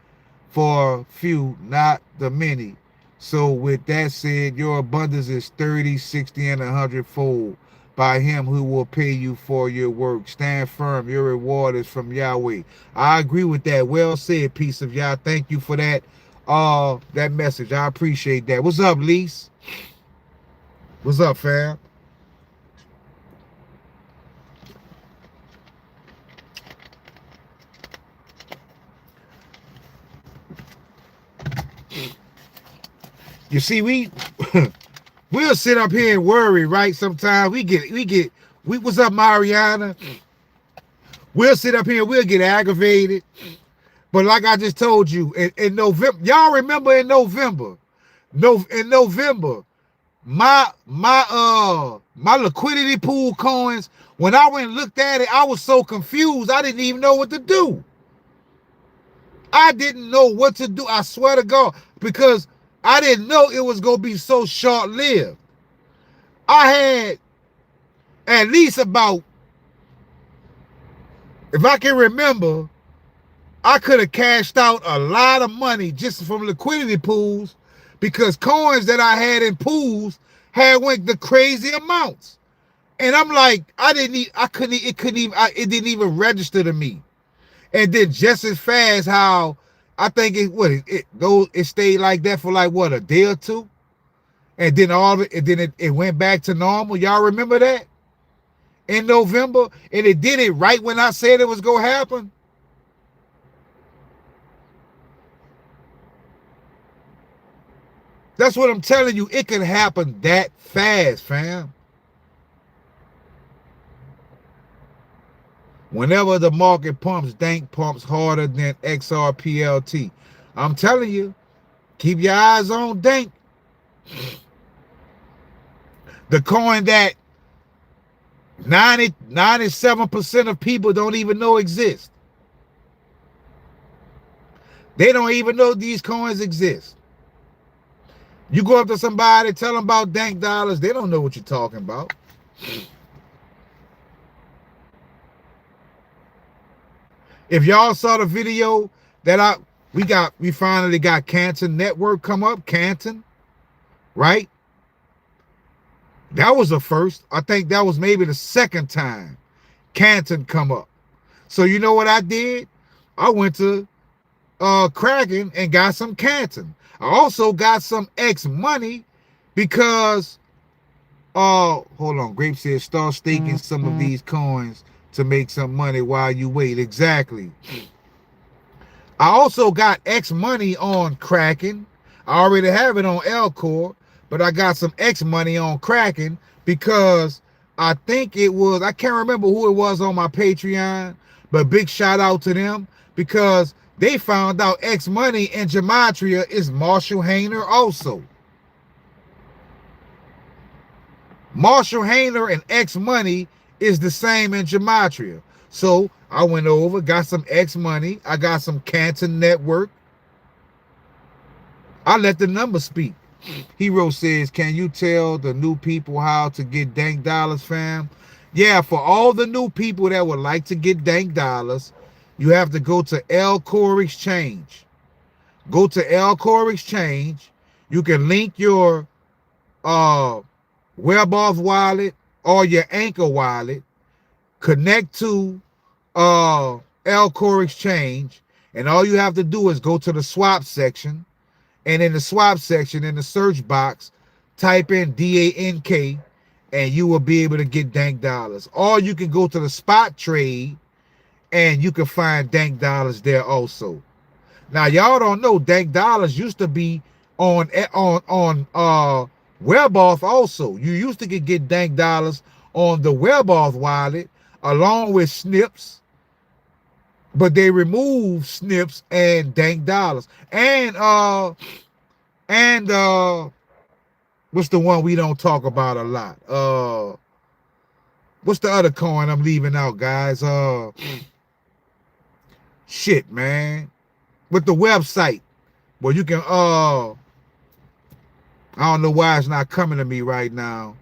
for few, not the many. So with that said, your abundance is 30, 60, and 100-fold by him who will pay you for your work. Stand firm. Your reward is from Yahweh. I agree with that. Well said, Peace of Yah. Thank you for that message. I appreciate that. What's up, Lise? What's up, fam? You see, we'll sit up here and worry, right? Sometimes what's up, Mariana? We'll sit up here and we'll get aggravated. But like I just told you, in November, y'all remember in November, my liquidity pool coins, when I went and looked at it, I was so confused, I didn't even know what to do. I didn't know what to do, I swear to God, because I didn't know it was going to be so short-lived. I had at least about, if I can remember, I could have cashed out a lot of money just from liquidity pools because coins that I had in pools had went the crazy amounts. And I'm like, it didn't even register to me. And then just as fast how I think it stayed like that for like what, a day or two, and then it went back to normal. Y'all remember that in November, and it did it right when I said it was gonna happen. That's what I'm telling you. It can happen that fast, fam. Whenever the market pumps, Dank pumps harder than XRPLT. I'm telling you, keep your eyes on Dank. The coin that 97% of people don't even know exists. They don't even know these coins exist. You go up to somebody, tell them about Dank dollars, they don't know what you're talking about. If y'all saw the video that we finally got Canton Network come up, Canton, right? That was the first. I think that was maybe the second time Canton come up. So you know what I did? I went to Kraken and got some Canton. I also got some X money because hold on, Grape says start staking some of these coins to make some money while you wait. Exactly. I also got X money on Kraken. I already have it on Elcor, but I got some X money on Kraken because I think it was, I can't remember who it was on my Patreon, but big shout out to them because they found out X money in Gematria is Marshall Hayner also. Marshall Hayner and X money is the same in Gematria. So I went over, got some X money. I got some Canton Network. I let the numbers speak. Hero says, can you tell the new people how to get Dank dollars, fam? Yeah, for all the new people that would like to get Dank dollars, you have to go to Elcor Exchange. Go to Elcor Exchange. You can link your WebAuth wallet or your Anchor wallet, connect to Elcor Exchange, and all you have to do is go to the swap section, and in the swap section, in the search box, type in DANK, and you will be able to get Dank dollars. Or you can go to the spot trade, and you can find Dank dollars there also. Now, y'all don't know, Dank dollars used to be on Weboff also. You used to get dank dollars on the Weboff wallet along with snips, but they removed snips and dank dollars. And what's the one we don't talk about a lot? What's the other coin I'm leaving out, guys? Shit, man. With the website where you can I don't know why it's not coming to me right now.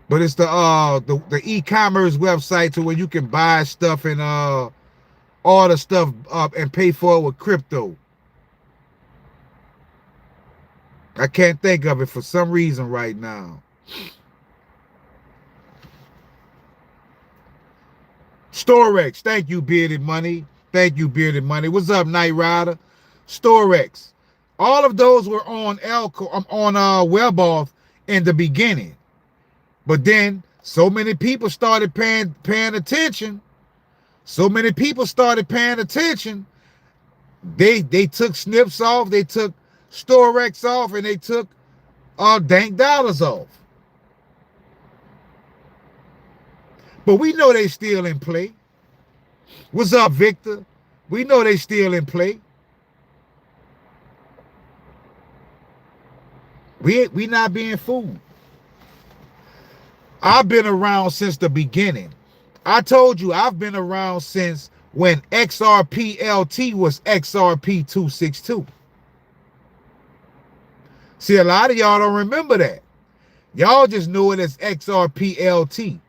But it's the e-commerce website to where you can buy stuff and order stuff up and pay for it with crypto. I can't think of it for some reason right now. Storex, thank you, Bearded Money. Thank you, Bearded Money. What's up, Night Rider? Storex. All of those were on Weboff in the beginning. But then so many people started paying attention. So many people started paying attention. They took snips off, they took Storex off, and they took dank dollars off. But we know they still in play. What's up, Victor? We know they still in play. We not being fooled. I've been around since the beginning. I told you I've been around since when XRP-LT was XRP-262. See, a lot of y'all don't remember that. Y'all just know it as XRP-LT.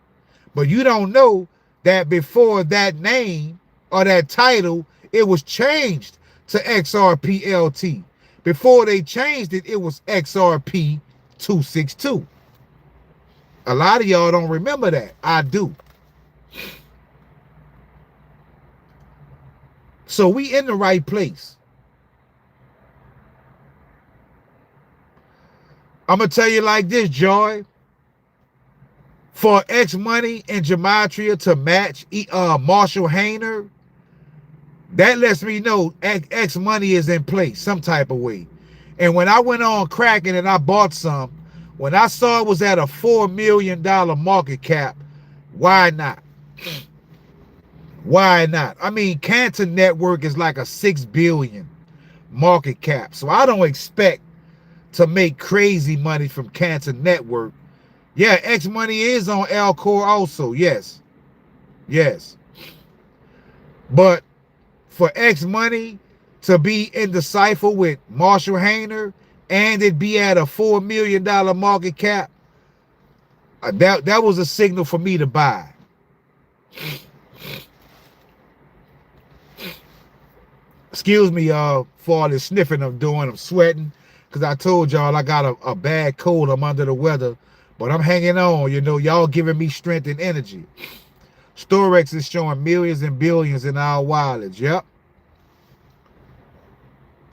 But you don't know that before that name or that title, it was changed to XRP-LT. Before they changed it, it was XRP-262. A lot of y'all don't remember that. I do. So we in the right place. I'm going to tell you like this, Joy. For X Money and Gematria to match Marshall Hayner, that lets me know X Money is in place some type of way. And when I went on Kraken and I bought some, when I saw it was at a $4 million market cap, why not? Why not? I mean, Canton Network is like a $6 billion market cap. So I don't expect to make crazy money from Canton Network. Yeah, X Money is on Alcor also. Yes. Yes. But for X Money to be in the cipher with Marshall Hayner and it be at a $4 million market cap, that was a signal for me to buy. Excuse me, y'all, for all this sniffing I'm doing. I'm sweating because I told y'all I got a bad cold. I'm under the weather. But I'm hanging on, you know, y'all giving me strength and energy. Storex is showing millions and billions in our wallets. Yep.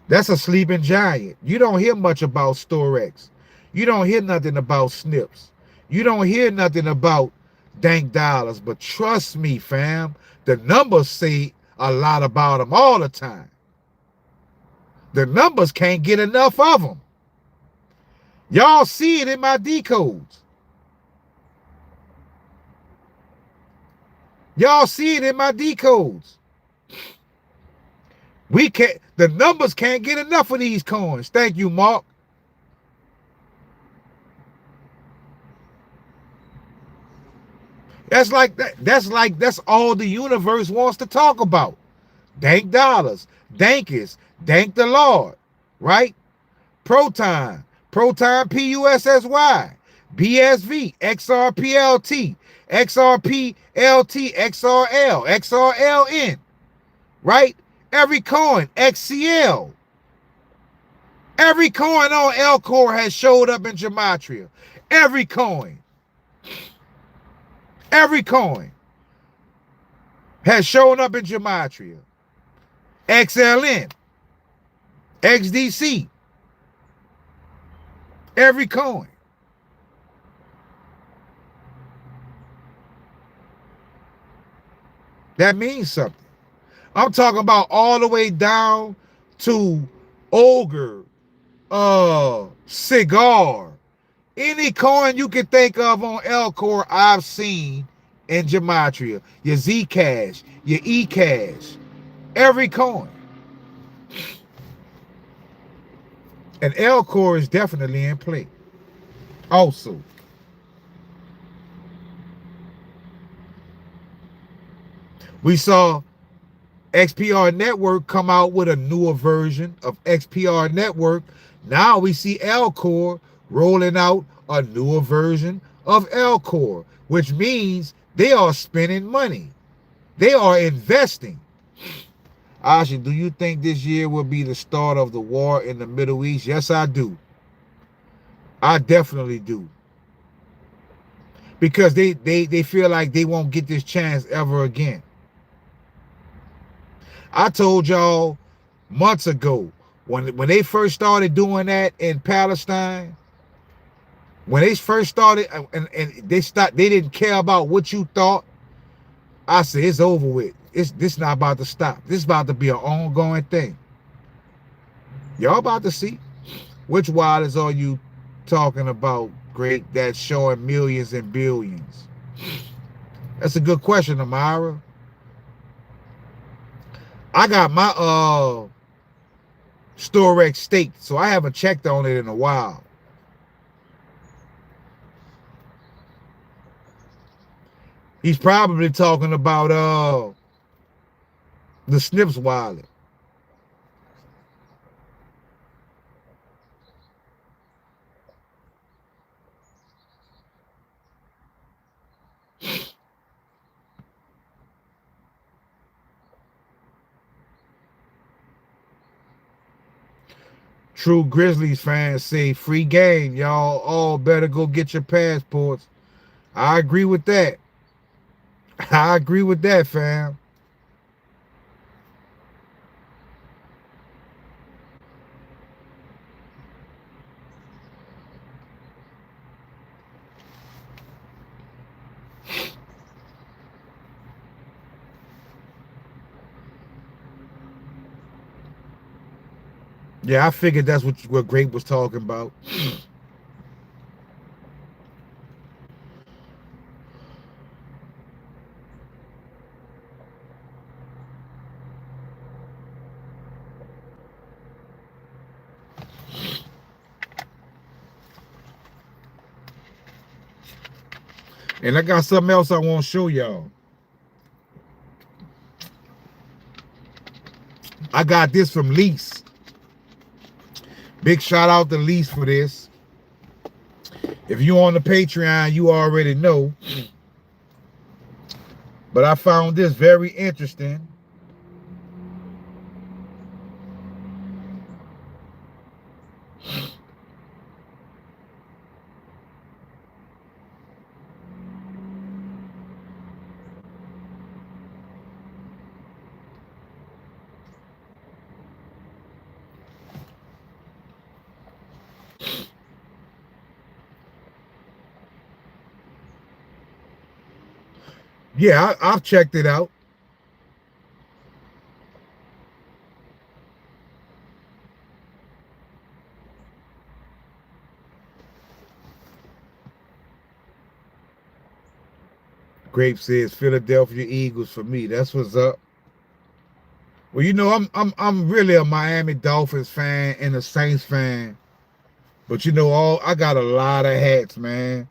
That's a sleeping giant. You don't hear much about Storex. You don't hear nothing about snips. You don't hear nothing about dank dollars. But trust me, fam, the numbers say a lot about them all the time. The numbers can't get enough of them. Y'all see it in my decodes. Y'all see it in my decodes. The numbers can't get enough of these coins. Thank you, Mark. That's all the universe wants to talk about. Dank dollars, Dankers, Dank the Lord, right? Proton PUSSY, BSV, XRPLT, XRPLT, XRL, XRLN, right? Every coin, XCL. Every coin on Alcor has showed up in Gematria. Every coin. Every coin has shown up in Gematria. XLN, XDC. Every coin. That means something. I'm talking about all the way down to Ogre, Cigar, Any coin you can think of on Elcor, I've seen in Gematria. Your Zcash, your eCash, every coin. And Elcor is definitely in play. Also, we saw XPR Network come out with a newer version of XPR Network. Now we see Elcor rolling out a newer version of Elcor, which means they are spending money. They are investing. Asha, do you think this year will be the start of the war in the Middle East? Yes, I do. I definitely do. Because they feel like they won't get this chance ever again. I told y'all months ago, when they first started doing that in Palestine, when they first started and they didn't care about what you thought, I said it's over with. This not about to stop. This is about to be an ongoing thing. Y'all about to see. Which wilders are you talking about, Great, that's showing millions and billions? That's a good question, Amira. I got my Storex staked, so I haven't checked on it in a while. He's probably talking about the Snips wallet. True Grizzlies fans say free game. Y'all all better go get your passports. I agree with that. I agree with that, fam. Yeah, I figured that's what Grape was talking about. And I got something else I want to show y'all. I got this from Lease. Big shout out to Lease for this. If you on the Patreon, you already know. But I found this very interesting. Yeah, I've checked it out. Grape says Philadelphia Eagles for me. That's what's up. Well, you know, I'm really a Miami Dolphins fan and a Saints fan. But you know, I got a lot of hats, man.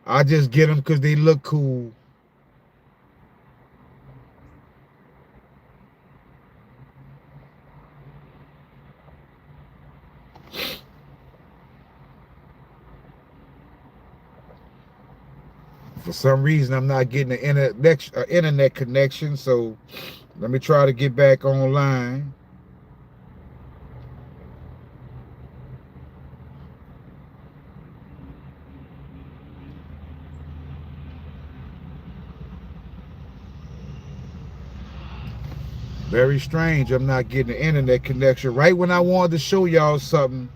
I just get them because they look cool. For some reason, I'm not getting an internet connection, so let me try to get back online. Very strange, I'm not getting an internet connection right when I wanted to show y'all something.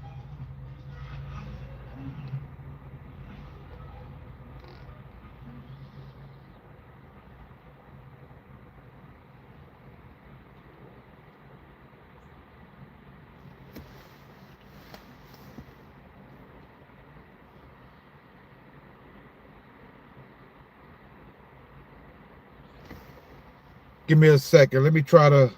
Give me a second. Let me try to.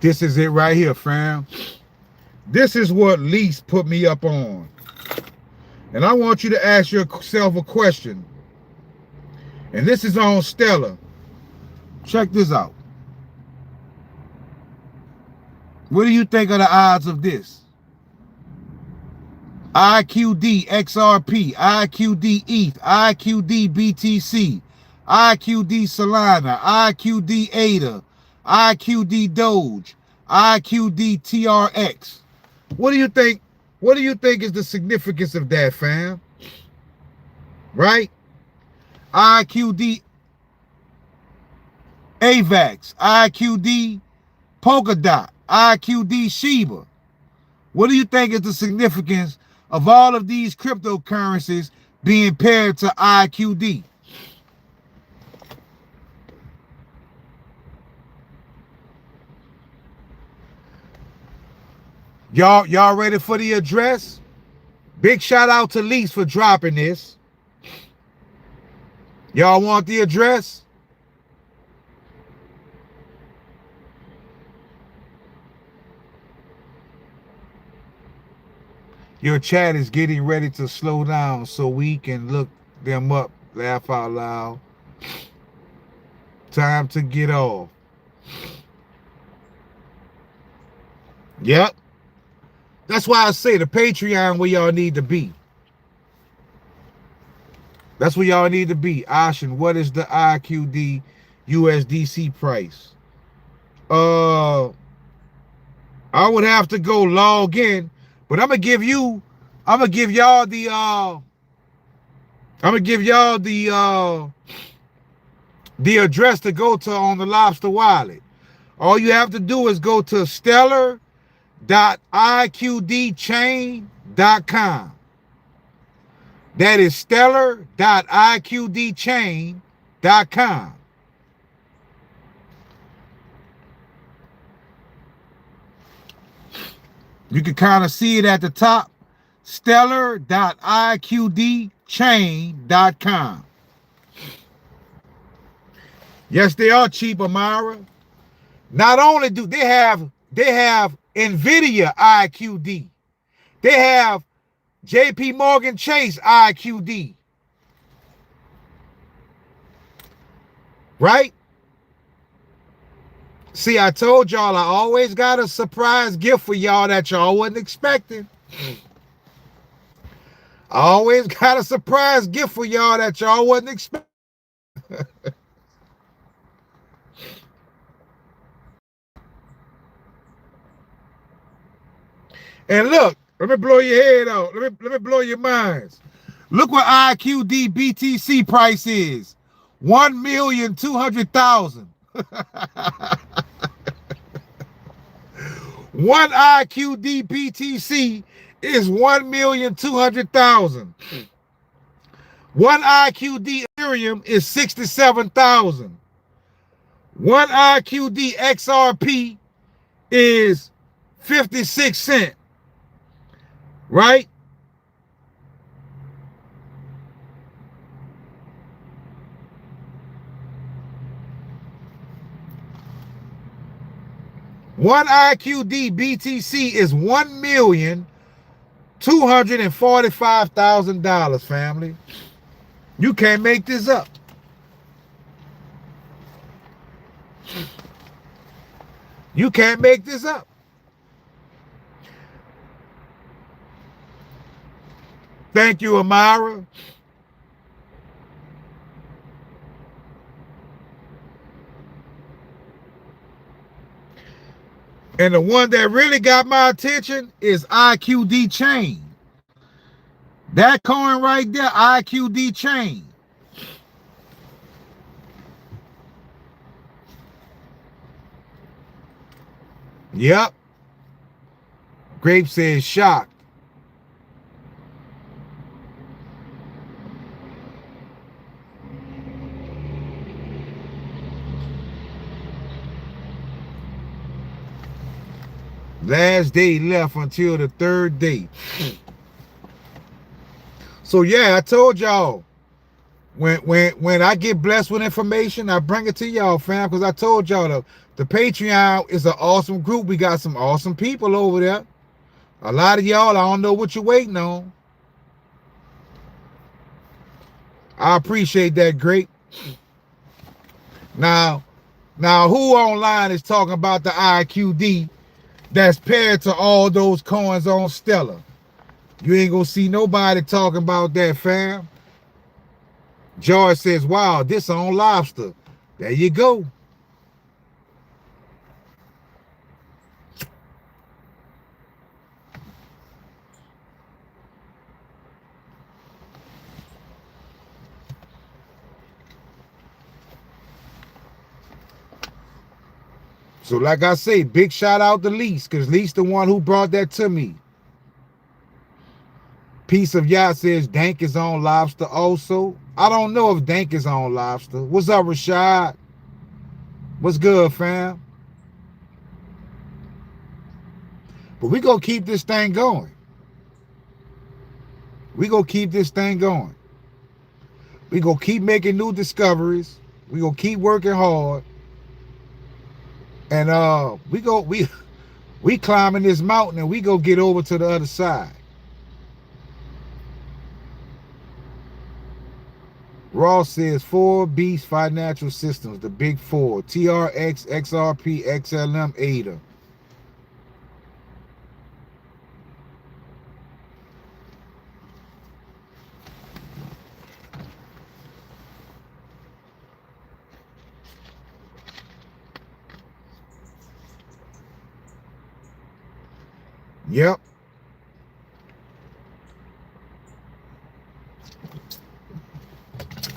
This is it right here, fam. This is what Lease put me up on. And I want you to ask yourself a question. And this is on Stellar. Check this out. What do you think of the odds of this? IQD XRP, IQD ETH, IQD BTC, IQD Solana, IQD ADA, IQD Doge, IQD TRX. What do you think? What do you think is the significance of that, fam? Right? IQD AVAX, IQD Polkadot, IQD Shiba. What do you think is the significance of all of these cryptocurrencies being paired to IQD? Y'all ready for the address? Big shout out to Lease for dropping this. Y'all want the address? Your chat is getting ready to slow down so we can look them up. Laugh out loud. Time to get off. Yep. That's why I say the Patreon where y'all need to be. That's where y'all need to be. Ashin, what is the IQD USDC price? I would have to go log in, but I'm gonna give y'all the address to go to on the Lobster wallet. All you have to do is go to stellar.iqdchain.com. That is stellar.iqdchain.com. You can kind of see it at the top. Stellar.iqdchain.com. Yes, they are cheap, Amara. Not only do they have NVIDIA IQD, they have JP Morgan Chase IQD. Right? See, I told y'all I always got a surprise gift for y'all that y'all wasn't expecting. I always got a surprise gift for y'all that y'all wasn't expecting. And look, let me blow your head out. Let me blow your minds. Look what IQD BTC price is. 1,200,000. One IQD BTC is 1,200,000. One IQD Ethereum is 67,000. One IQD XRP is 56 cents. Right? One IQD BTC is $1,245,000, family. You can't make this up. You can't make this up. Thank you, Amara. And the one that really got my attention is IQD Chain. That coin right there, IQD chain. Yep. Grape says shocked. Last day left until the third day. So yeah, I told y'all, when I get blessed with information, I bring it to y'all, fam, because I told y'all the Patreon is an awesome group. We got some awesome people over there. A lot of y'all, I don't know what you're waiting on. I appreciate that, great. Now who online is talking about the IQD that's paired to all those coins on Stellar? You ain't gonna see nobody talking about that, fam. George says, wow, this on Lobster. There you go. So like I say, big shout out to Lease, because Lease the one who brought that to me. Piece of Yacht says Dank is on Lobster also. I don't know if Dank is on Lobster. What's up, Rashad? What's good, fam? But we gonna keep this thing going. We gonna keep this thing going. We gonna keep making new discoveries. We gonna keep working hard. And we climbing this mountain and we go get over to the other side. Ross says 4 Beast Financial Systems, the big four: TRX, XRP, XLM, ADA. Yep.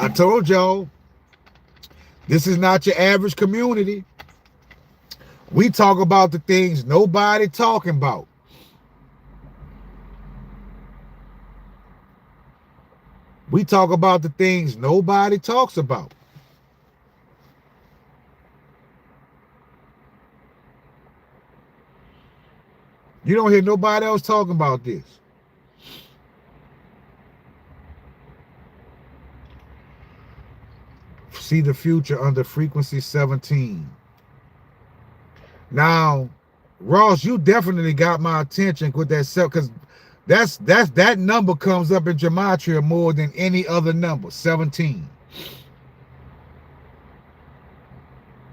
I told y'all, this is not your average community. We talk about the things nobody talking about. We talk about the things nobody talks about. You don't hear nobody else talking about this. See the future under frequency 17. Now, Ross, you definitely got my attention with that self, because that number comes up in gematria more than any other number, 17.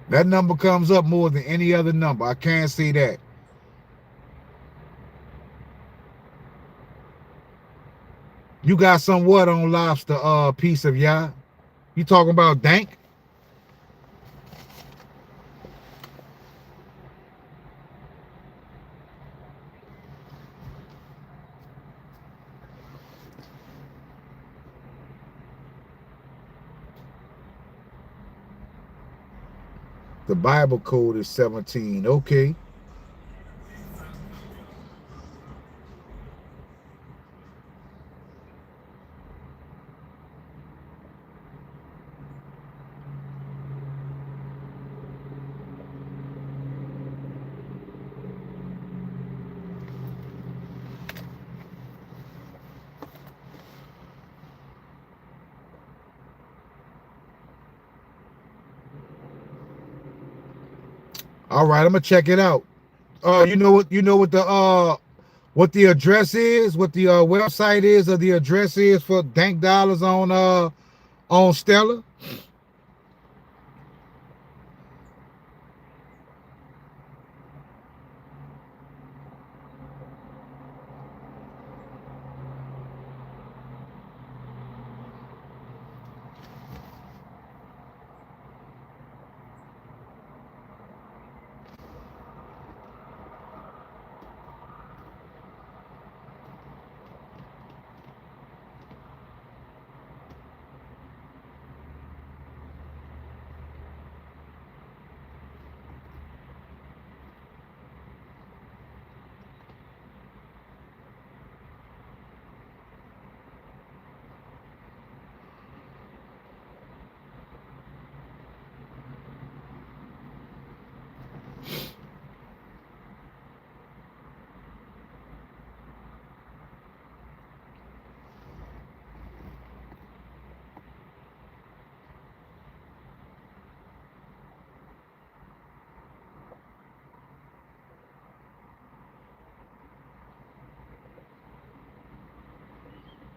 That number comes up more than any other number. I can't say that. You got some what on Lobster, Piece of Yacht? You talking about Dank? The Bible code is 17. Okay. All right, I'm gonna check it out. You know what the address is, what the website is, or the address is for Dank Dollars on Stellar?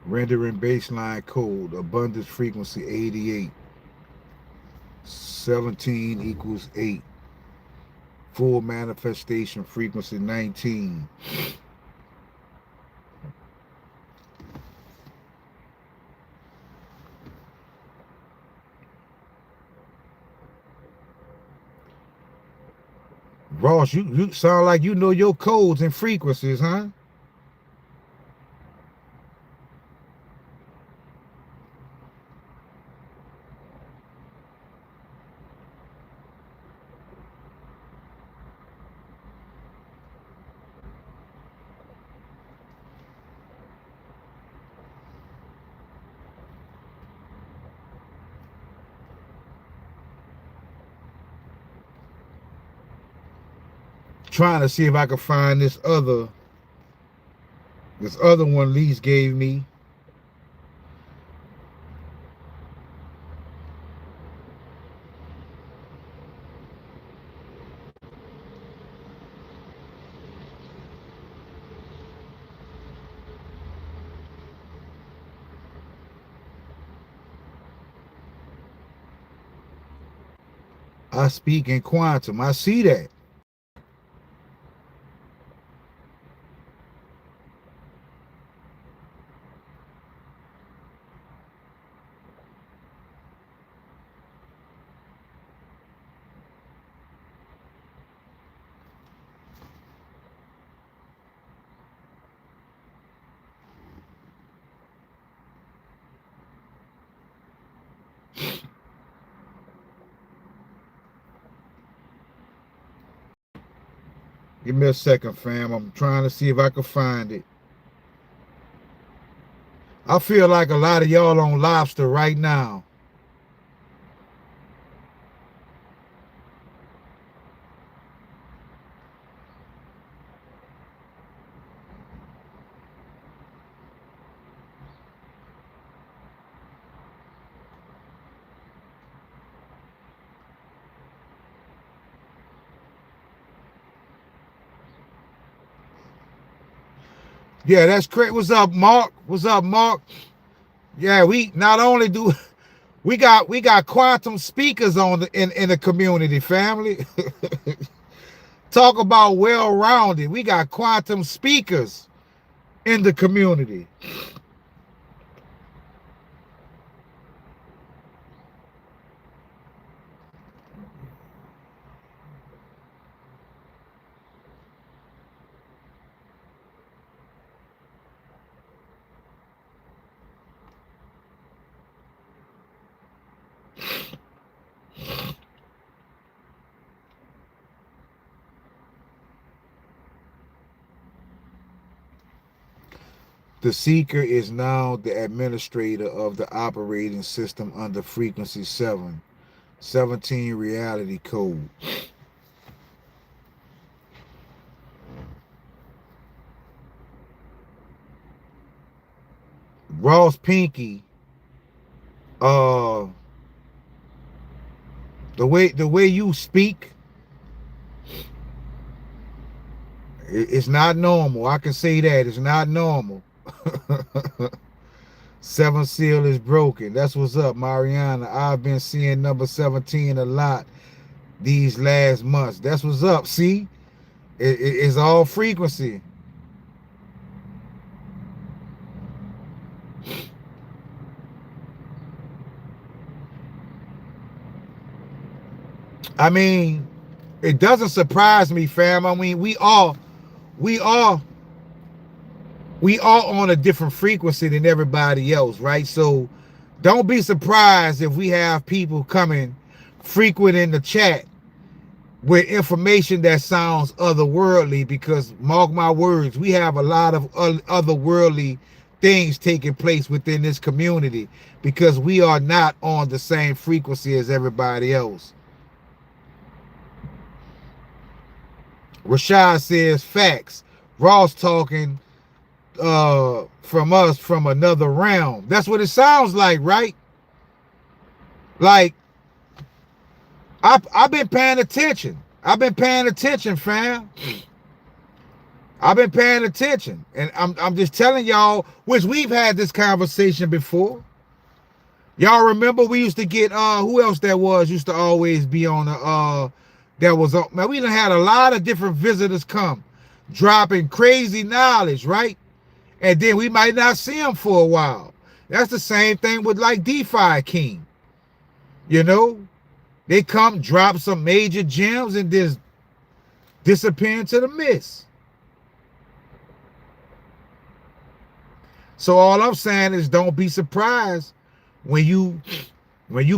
Rendering baseline code, abundance frequency 88. 17 equals 8. Full manifestation frequency 19. Ross, you sound like you know your codes and frequencies, huh? Trying to see if I can find this other one Lise gave me. I speak in quantum. I see that. Give me a second, fam. I'm trying to see if I can find it. I feel like a lot of y'all on Lobster right now. Yeah, that's great. What's up, Mark? What's up, Mark? Yeah, we not only do we got quantum speakers on in the community, family. Talk about well-rounded. We got quantum speakers in the community. The seeker is now the administrator of the operating system under frequency 7, 17 reality code. Ross Pinky, the way you speak, it's not normal. I can say that it's not normal. 7 seal is broken. That's what's up, Mariana. I've been seeing number 17 a lot these last months. That's what's up. See, it's all frequency. I mean, it doesn't surprise me, fam. I mean, we are on a different frequency than everybody else, right? So don't be surprised if we have people coming frequent in the chat with information that sounds otherworldly, because mark my words, we have a lot of otherworldly things taking place within this community because we are not on the same frequency as everybody else. Rashad says facts. Ross talking from us from another realm. That's what it sounds like, right? Like I've been paying attention. I've been paying attention, fam. I've been paying attention, and I'm just telling y'all, which we've had this conversation before. Y'all remember we used to get who else that was used to always be on the that was on, man, we done had a lot of different visitors come dropping crazy knowledge, right? And then we might not see them for a while. That's the same thing with like DeFi King. You know, they come drop some major gems and just disappear into the mist. So all I'm saying is don't be surprised when you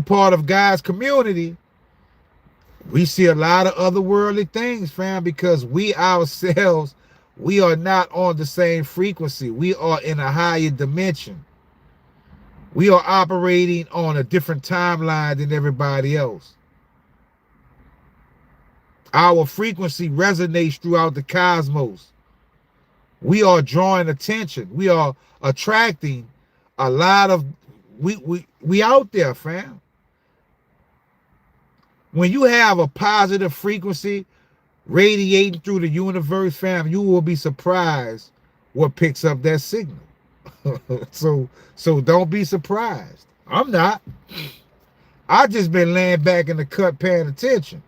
part of God's community. We see a lot of otherworldly things, fam, because we ourselves, we are not on the same frequency. We are in a higher dimension. We are operating on a different timeline than everybody else. Our frequency resonates throughout the cosmos. We are drawing attention. We are attracting a lot of, we out there, fam. When you have a positive frequency radiating through the universe, fam, you will be surprised what picks up that signal. So don't be surprised. I'm not. I just been laying back in the cut paying attention.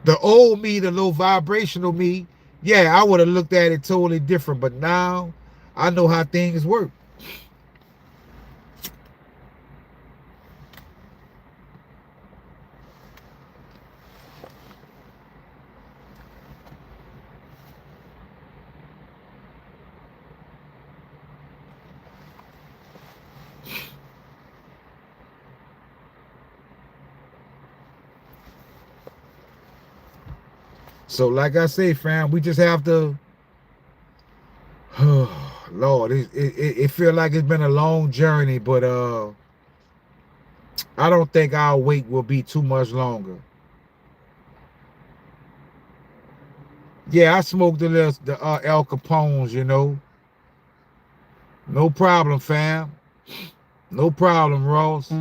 The old me, the low vibrational me, yeah, I would have looked at it totally different, but now I know how things work. So like I say, fam, we just have to, Lord, it feels like it's been a long journey, but I don't think our wait will be too much longer. Yeah, I smoked the El Capones, you know. No problem, fam. No problem, Ross.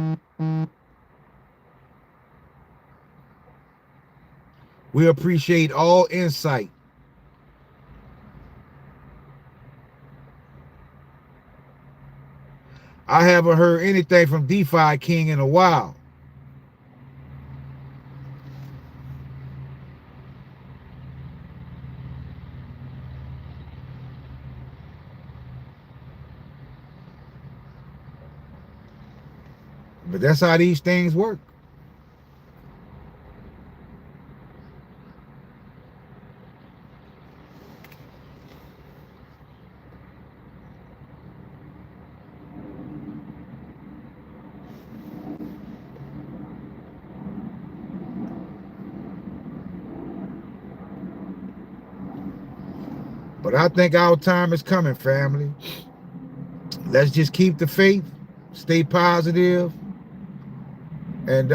We appreciate all insight. I haven't heard anything from DeFi King in a while. But that's how these things work. But I think our time is coming, family. Let's just keep the faith, stay positive, and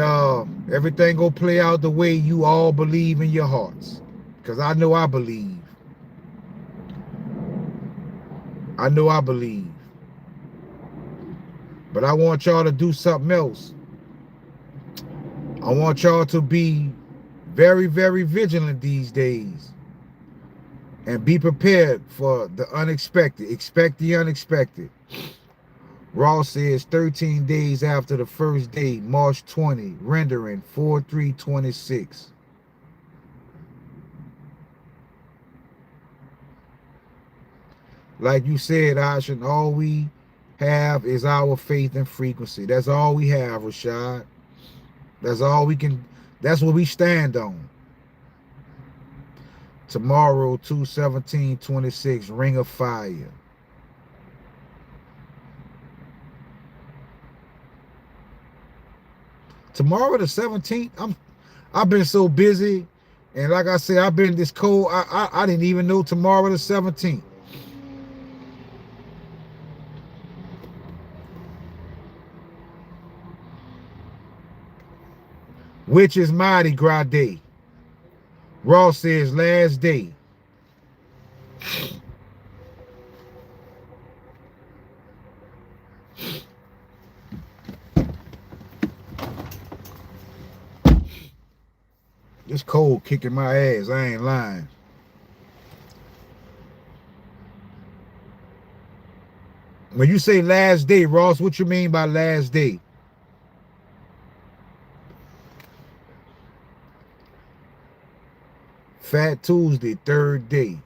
everything will play out the way you all believe in your hearts. Because I know I believe. I know I believe. But I want y'all to do something else. I want y'all to be very, very vigilant these days. And be prepared for the unexpected. Expect the unexpected. Ross says 13 days after the first day, March 20, rendering 4/3/26. Like you said, Ashen, all we have is our faith and frequency. That's all we have, Rashad. That's all we can, that's what we stand on. Tomorrow, 2/17/26, Ring of Fire. Tomorrow the 17th, I've been so busy, and like I said, I've been this cold. I didn't even know tomorrow the 17th. Which is Mardi Gras Day. Ross says last day. This cold kicking my ass. I ain't lying. When you say last day, Ross, what you mean by last day? Fat Tuesday, third day.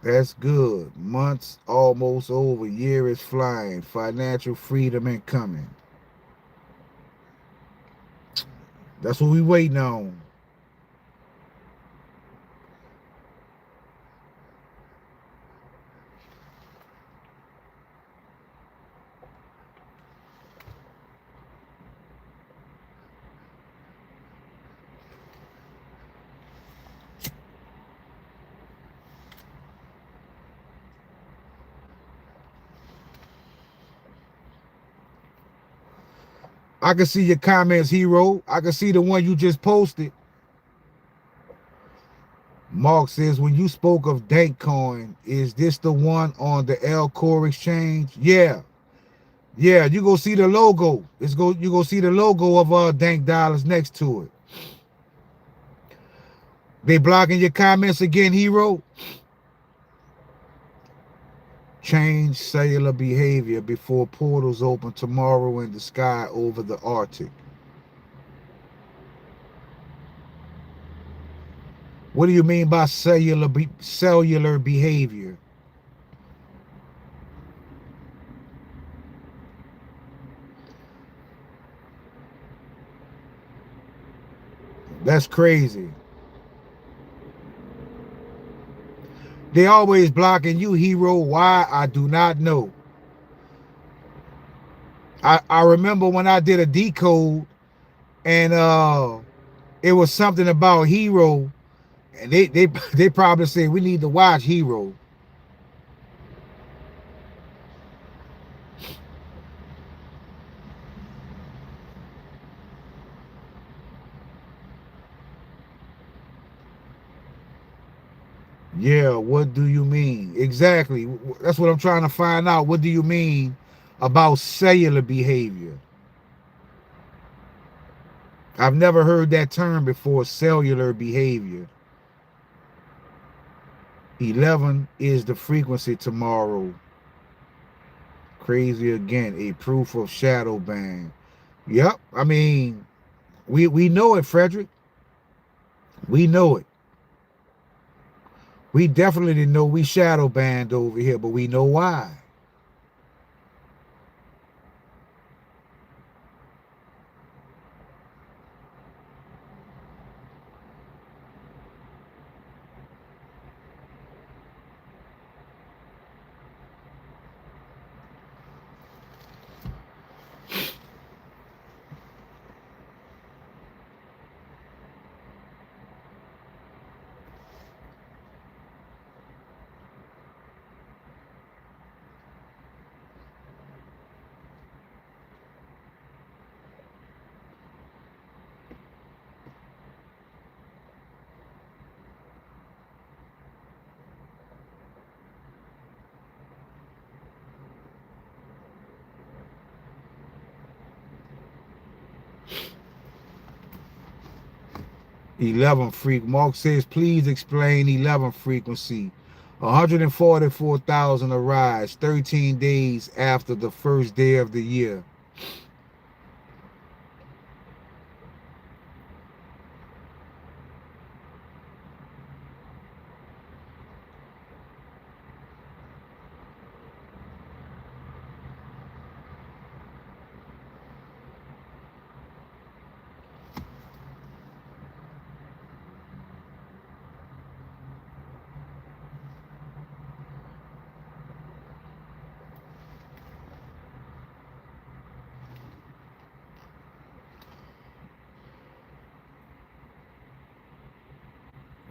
That's good. Months almost over. Year is flying. Financial freedom incoming. That's what we waiting on. I can see your comments, Hero. I can see the one you just posted. Mark says, when you spoke of Dankcoin, is this the one on the L Core exchange? Yeah. Yeah, you go see the logo. You go see the logo of Dank Dollars next to it. They blocking your comments again, Hero? Change cellular behavior before portals open tomorrow in the sky over the Arctic. What do you mean by cellular behavior? That's crazy. They always blocking you, Hero. Why? I do not know. I remember when I did a decode and it was something about Hero, and they probably said we need to watch Hero. Yeah, what do you mean? Exactly. That's what I'm trying to find out. What do you mean about cellular behavior? I've never heard that term before, cellular behavior. 11 is the frequency tomorrow. Crazy again, a proof of shadow ban. Yep, I mean, we know it, Frederick. We know it. We definitely didn't know we shadow banned over here, but we know why. Eleven freak. Mark says, please explain 11 frequency. 144,000 arise 13 days after the first day of the year.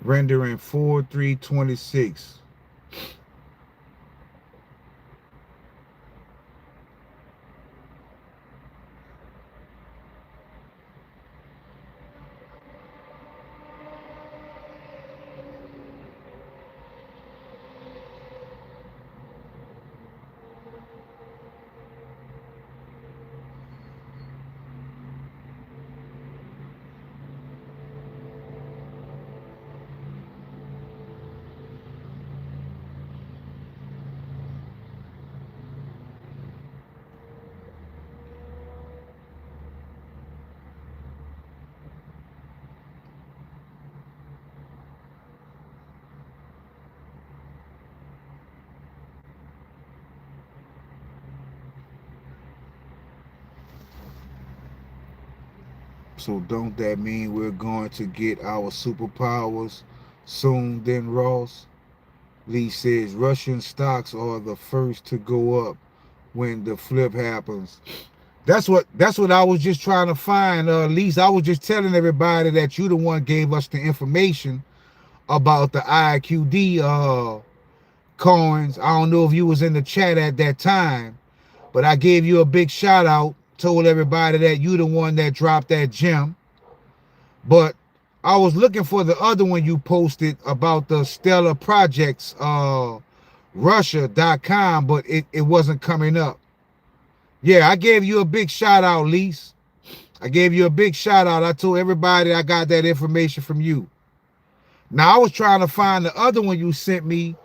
Rendering 4/3/26. So don't that mean we're going to get our superpowers soon then, Ross? Lee says Russian stocks are the first to go up when the flip happens. That's what I was just trying to find. Lisa, I was just telling everybody that you the one gave us the information about the IQD coins. I don't know if you was in the chat at that time, but I gave you a big shout out, told everybody that you the one that dropped that gem. But I was looking for the other one you posted about the Stellar Projects, Russia.com, but it wasn't coming up. Yeah, I gave you a big shout out, Lise. I gave you a big shout out. I told everybody I got that information from you. Now I was trying to find the other one you sent me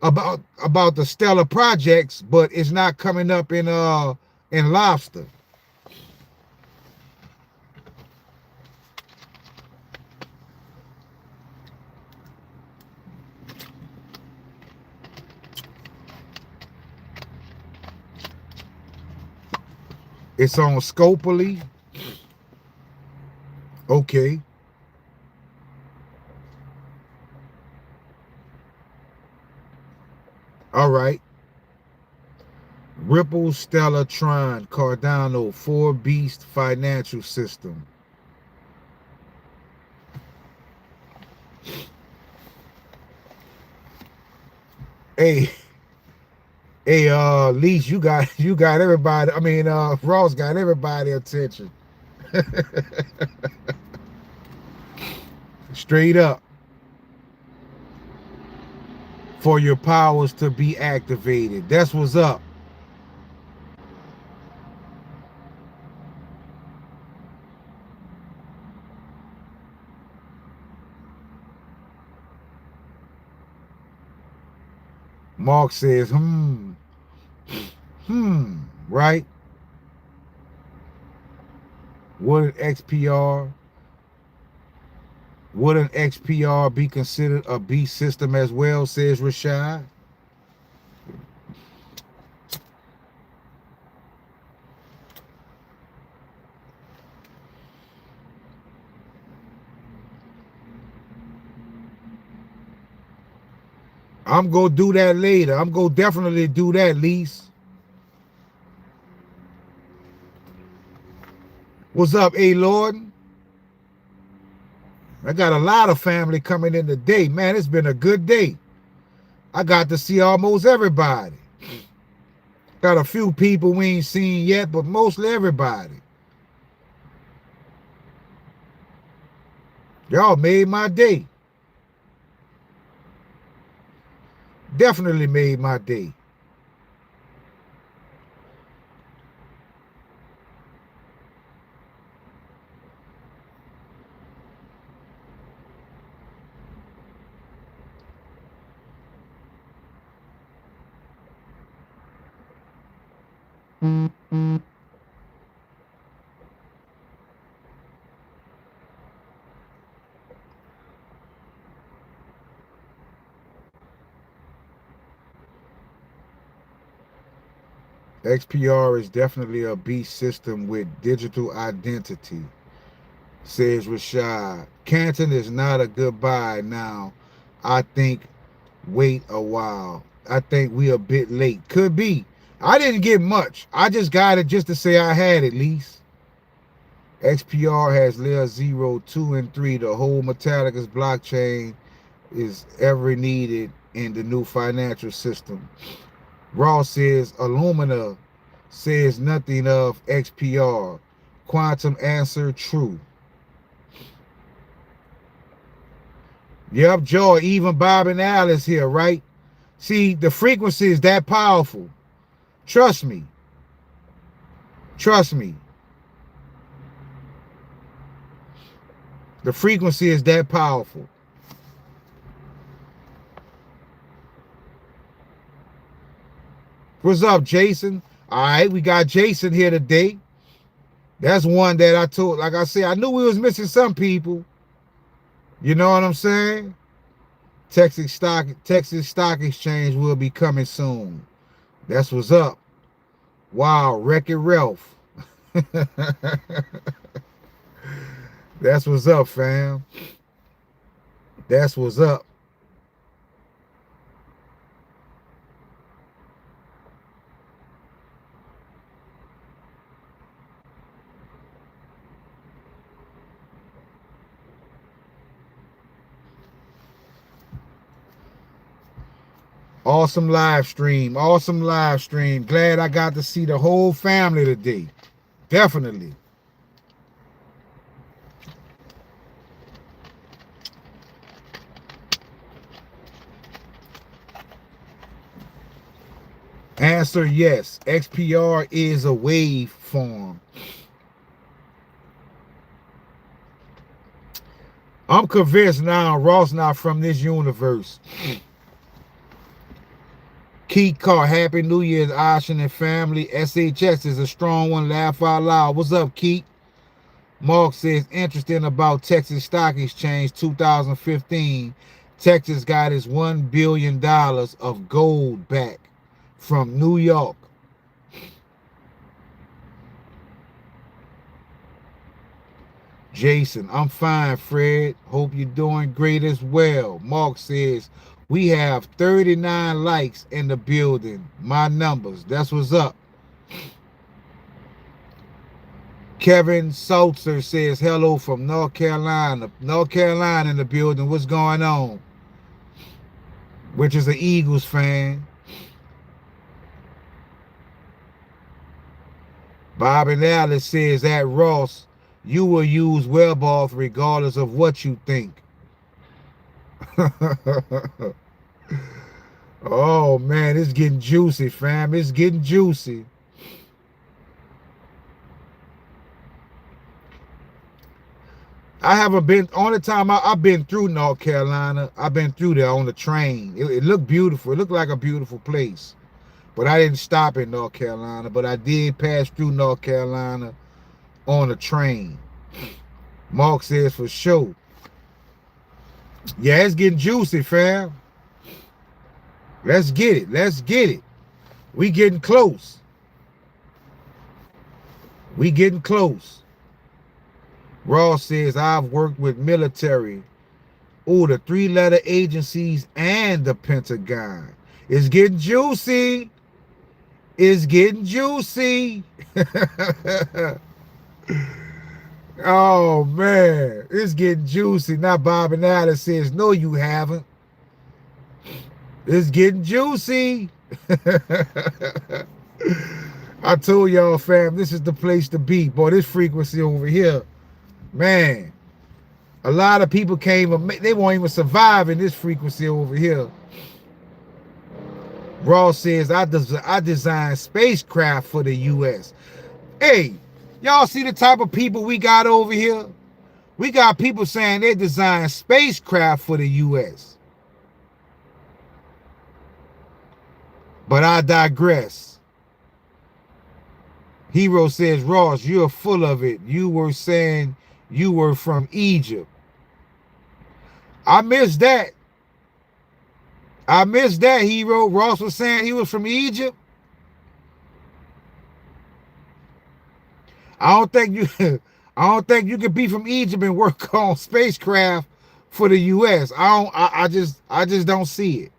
about the Stellar Projects, but it's not coming up in Lobster. It's on Scopely. Okay. All right. Ripple, Stellar, Tron, Cardano, Four Beast Financial System. Hey, Lease, you got everybody. I mean, Ross got everybody attention. Straight up. For your powers to be activated. That's what's up. Mark says, right? Would an XPR be considered a B system as well, says Rashad? I'm going to do that later. I'm going to definitely do that, Lise. What's up, A. Lord? I got a lot of family coming in today. Man, it's been a good day. I got to see almost everybody. Got a few people we ain't seen yet, but mostly everybody. Y'all made my day. Definitely made my day. XPR is definitely a beast system with digital identity, says Rashad. Canton is not a good buy now. I think wait a while. I think we a bit late. Could be. I didn't get much. I just got it just to say I had at least. XPR has layer 0, 2, and 3. The whole Metallica's blockchain is ever needed in the new financial system. Ross says Illumina says nothing of XPR. Quantum answer true. Yep, Joy, even Bob and Alice here, right? See, the frequency is that powerful. Trust me. Trust me. The frequency is that powerful. What's up, Jason? All right, we got Jason here today. That's one that I told, like I said, I knew we was missing some people. You know what I'm saying? Texas Stock Exchange will be coming soon. That's what's up. Wow, Wreck-It Ralph. That's what's up, fam. That's what's up. Awesome live stream. Awesome live stream. Glad I got to see the whole family today. Definitely. Answer yes. XPR is a waveform. I'm convinced now Ross not from this universe. Keith Carr, Happy New Year's, Ashen and family. SHX is a strong one. Laugh out loud. What's up, Keith? Mark says, interesting about Texas Stock Exchange 2015. Texas got its $1 billion of gold back from New York. Jason, I'm fine, Fred. Hope you're doing great as well. Mark says, we have 39 likes in the building. My numbers. That's what's up. Kevin Saltzer says, hello from North Carolina. North Carolina in the building. What's going on? Which is an Eagles fan. Bobby Dallas says, at Ross, you will use Weboff regardless of what you think. Oh, man, it's getting juicy, fam. It's getting juicy. I haven't been, only time I've been through North Carolina, I've been through there on the train. It looked beautiful. It looked like a beautiful place. But I didn't stop in North Carolina, but I did pass through North Carolina on a train. Mark says for sure. Yeah, it's getting juicy, fam. Let's get it. Let's get it. We getting close. We getting close. Ross says, I've worked with military. Oh, the 3-letter agencies and the Pentagon. It's getting juicy. It's getting juicy. Oh, man. It's getting juicy. Now Bob and Alice says, no, you haven't. It's getting juicy. I told y'all, fam, this is the place to be. Boy, this frequency over here, man, a lot of people they won't even survive in this frequency over here. Ross says, I designed spacecraft for the U.S. Hey, y'all see the type of people we got over here? We got people saying they designed spacecraft for the U.S. But I digress. Hero says, Ross, you're full of it. You were saying you were from Egypt. I missed that. I missed that, Hero. Ross was saying he was from Egypt. I don't think you can be from Egypt and work on spacecraft for the US. I just don't see it.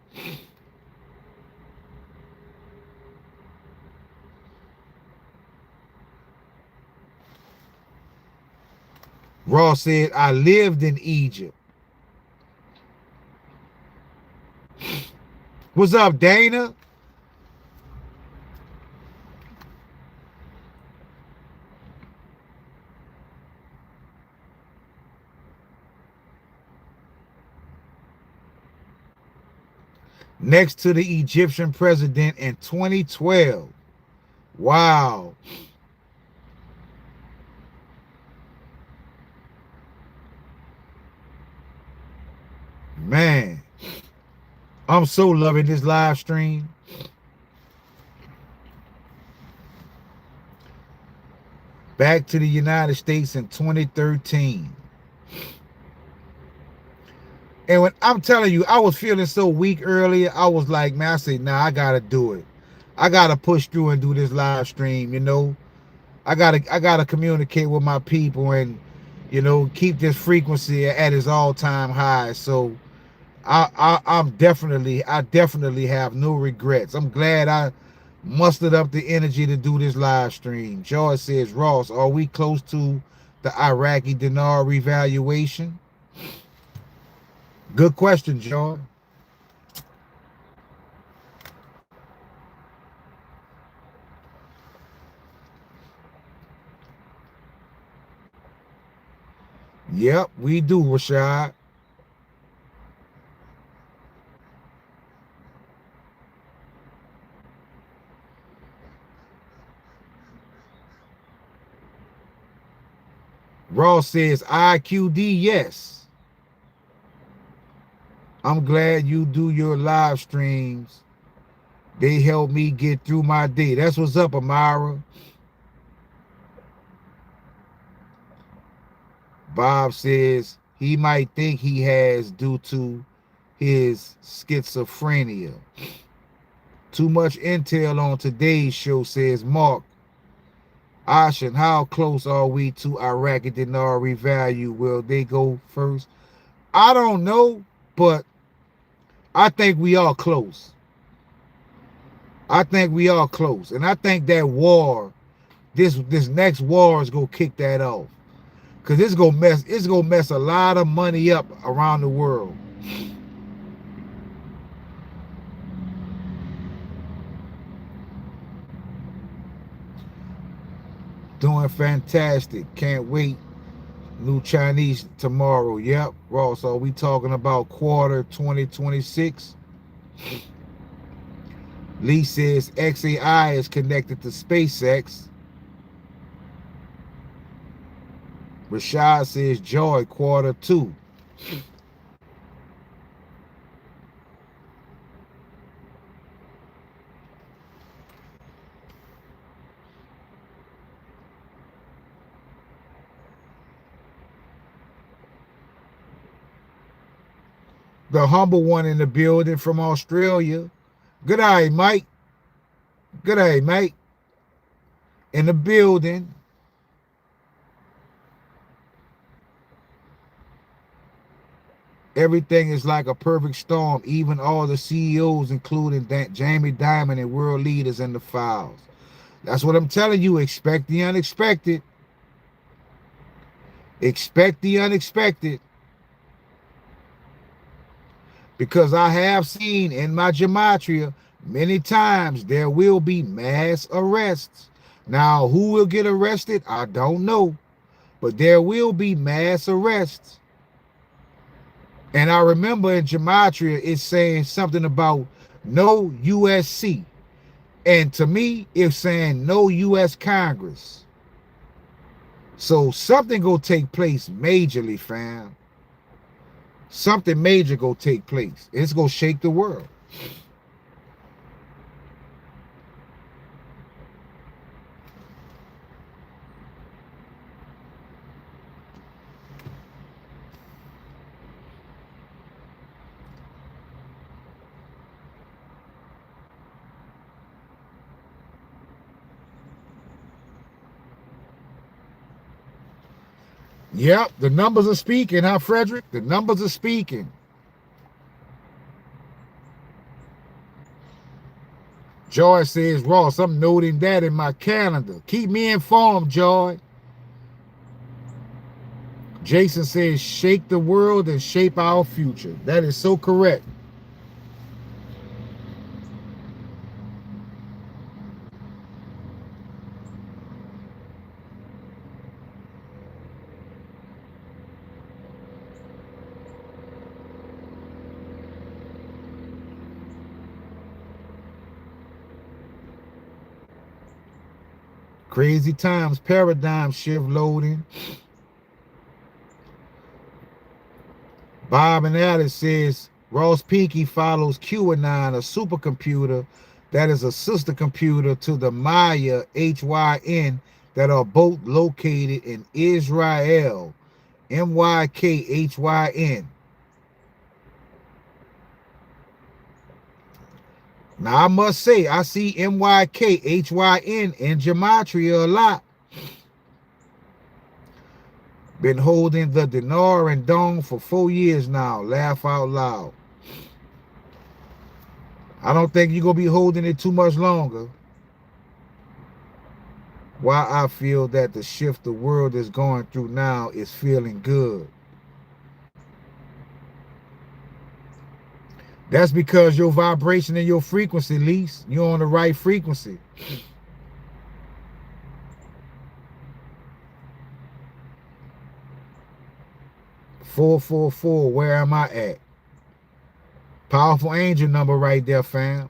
Ross said, I lived in Egypt. What's up, Dana? Next to the Egyptian president in 2012. Wow. Man, I'm so loving this live stream. Back to the United States in 2013. And when I'm telling you, I was feeling so weak earlier, I was like, man, I said, nah, I gotta do it. I gotta push through and do this live stream, you know. I gotta communicate with my people, and you know, keep this frequency at its all-time high. So I definitely have no regrets. I'm glad I mustered up the energy to do this live stream. George says, Ross, are we close to the Iraqi dinar revaluation? Good question, George. Yep, we do, Rashad. Ross says, IQD, yes. I'm glad you do your live streams. They help me get through my day. That's what's up, Amara. Bob says he might think he has due to his schizophrenia. Too much intel on today's show, says Mark. Ashen, how close are we to Iraqi dinar revalue? Will they go first? I don't know, but I think we are close. I think we are close. And I think that war, this next war is gonna kick that off. Cause it's gonna mess a lot of money up around the world. Doing fantastic. Can't wait. New Chinese tomorrow. Yep. Ross, are we talking about quarter 2026? Lee says XAI is connected to SpaceX. Rashad says Joy, quarter 2. The humble one in the building from Australia. Good day, Mike. Good day, mate. In the building. Everything is like a perfect storm. Even all the CEOs, including Jamie Dimon and world leaders in the files. That's what I'm telling you. Expect the unexpected. Expect the unexpected. Because I have seen in my gematria many times there will be mass arrests. Now, who will get arrested? I don't know. But there will be mass arrests. And I remember in gematria, it's saying something about no USC. And to me, it's saying no U.S. Congress. So something gonna take place majorly, fam. Something major gonna take place. It's gonna shake the world. Yep, the numbers are speaking, huh, Frederick? The numbers are speaking. Joy says, Ross, I'm noting that in my calendar. Keep me informed, Joy. Jason says, shake the world and shape our future. That is so correct. Crazy times, paradigm shift loading. Bob and Alice says, Ross Pinky follows QAnon, a supercomputer that is a sister computer to the Maya HYN that are both located in Israel. MYKHYN. Now, I must say, I see MYKHYN in gematria a lot. Been holding the dinar and dong for 4 years now. Laugh out loud. I don't think you're going to be holding it too much longer. Why I feel that the shift the world is going through now is feeling good. That's because your vibration and your frequency, Lise, you're on the right frequency. Four, 444, where am I at? Powerful angel number right there, fam.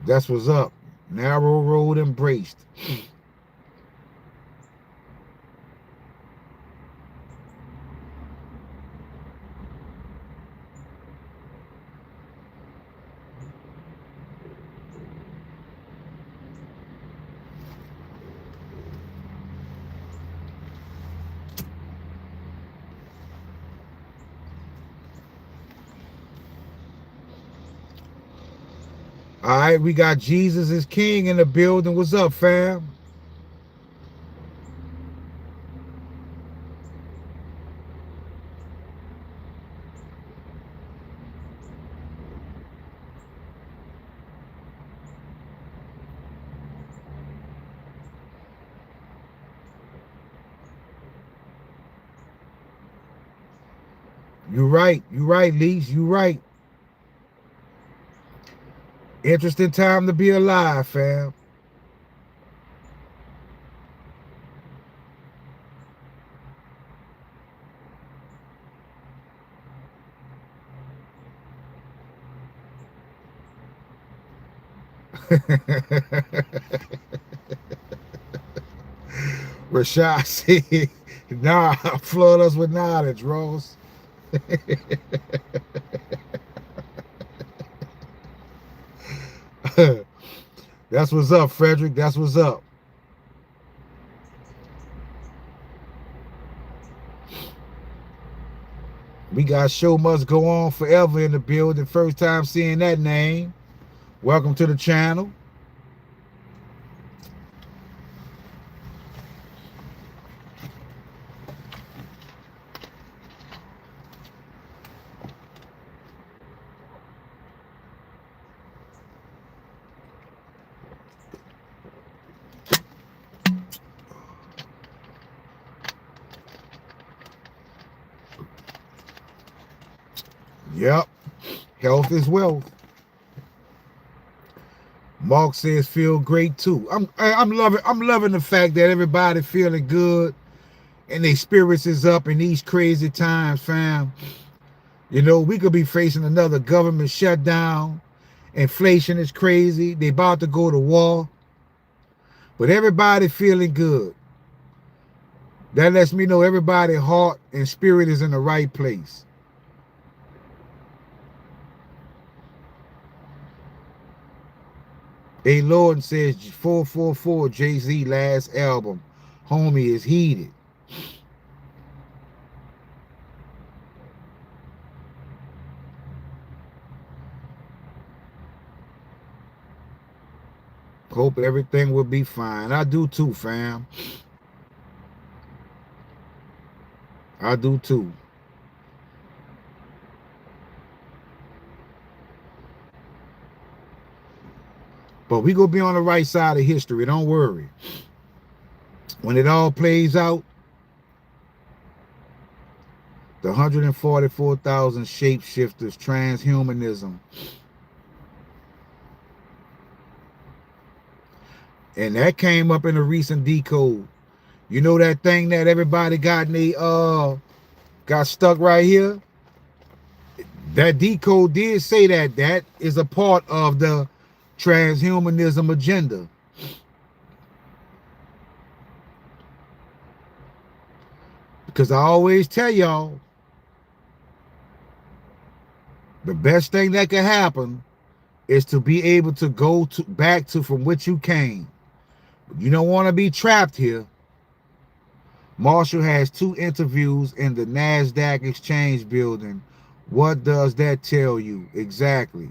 That's what's up. Narrow road embraced. All right, we got Jesus is King in the building. What's up, fam? You right, Lise, you right. Interesting time to be alive, fam. Rashad said, nah, flood us with knowledge, Rose. That's what's up, Frederick. That's what's up. We got Show Must Go On Forever in the building. First time seeing that name. Welcome to the channel. Yep. Health is wealth. Mark says feel great too. I'm loving the fact that everybody feeling good and their spirits is up in these crazy times, fam. You know, we could be facing another government shutdown. Inflation is crazy. They about to go to war. But everybody feeling good. That lets me know everybody's heart and spirit is in the right place. A Lord says 444 Jay-Z last album. Homie is heated. Hope everything will be fine. I do too, fam. I do too. But we gonna be on the right side of history. Don't worry. When it all plays out, the 144,000 shapeshifters, transhumanism, and that came up in a recent decode. You know that thing that everybody got in they got stuck right here? That decode did say that that is a part of the transhumanism agenda. Because I always tell y'all, The best thing that can happen is to be able to go to back to from which you came. You don't want to be trapped here. Marshall has 2 interviews in the NASDAQ exchange building. What does that tell you? Exactly.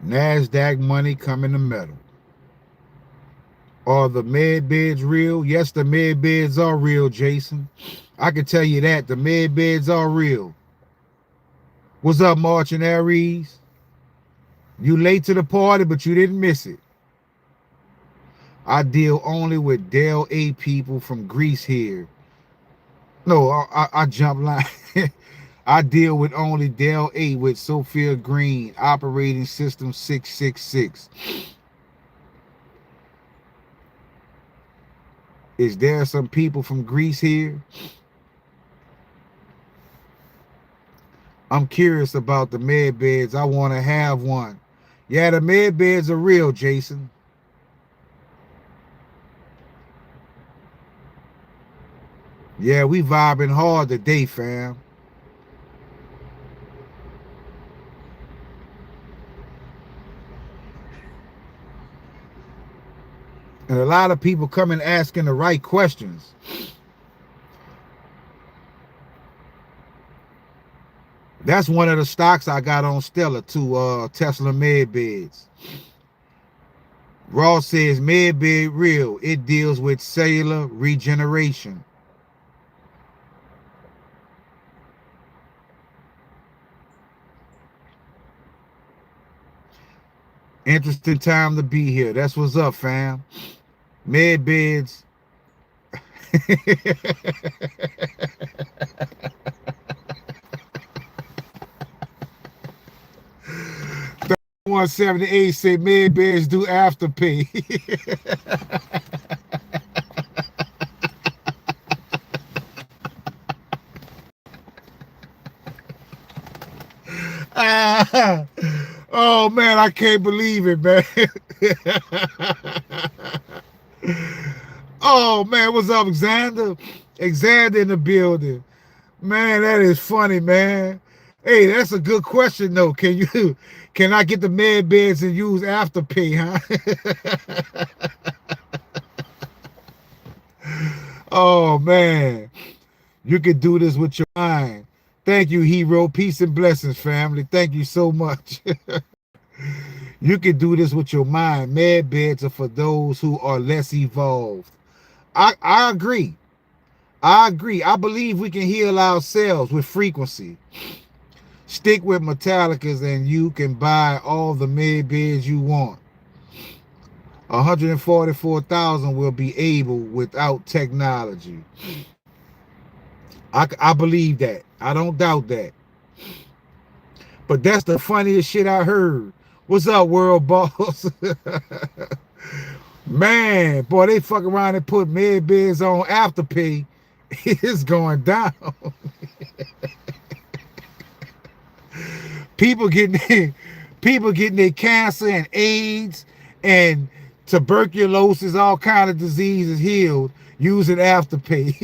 NASDAQ money coming to metal. Are the med beds real? Yes, the med beds are real, Jason. I can tell you that. The med beds are real. What's up, Marching Aries? You late to the party, but you didn't miss it. I deal only with Del A people from Greece here. No, I jump line. I deal with only Del A with Sophia Green, operating system 666. Is there some people from Greece here? I'm curious about the med beds. I want to have one. Yeah, the med beds are real, Jason. Yeah, we vibing hard today, fam. And a lot of people coming asking the right questions. That's one of the stocks I got on Stellar too, Tesla med beds. Ross says med bed real. It deals with cellular regeneration. Interesting time to be here. That's what's up, fam. Med beds. 178 say med beds do afterpay. Oh man, I can't believe it, man. Oh man, what's up, Xander? Xander in the building. Man, that is funny, man. Hey, that's a good question though. Can I get the med beds and use afterpay, huh? Oh man. You can do this with your mind. Thank you, hero. Peace and blessings, family. Thank you so much. You can do this with your mind. Med beds are for those who are less evolved. I agree. I agree. I believe we can heal ourselves with frequency. Stick with Metallicas and you can buy all the med beds you want. 144,000 will be able without technology. I believe that. I don't doubt that. But that's the funniest shit I heard. What's up, world boss? Man, boy, they fuck around and put med beds on afterpay. It's going down. People getting their cancer and AIDS and tuberculosis, all kind of diseases healed using afterpay.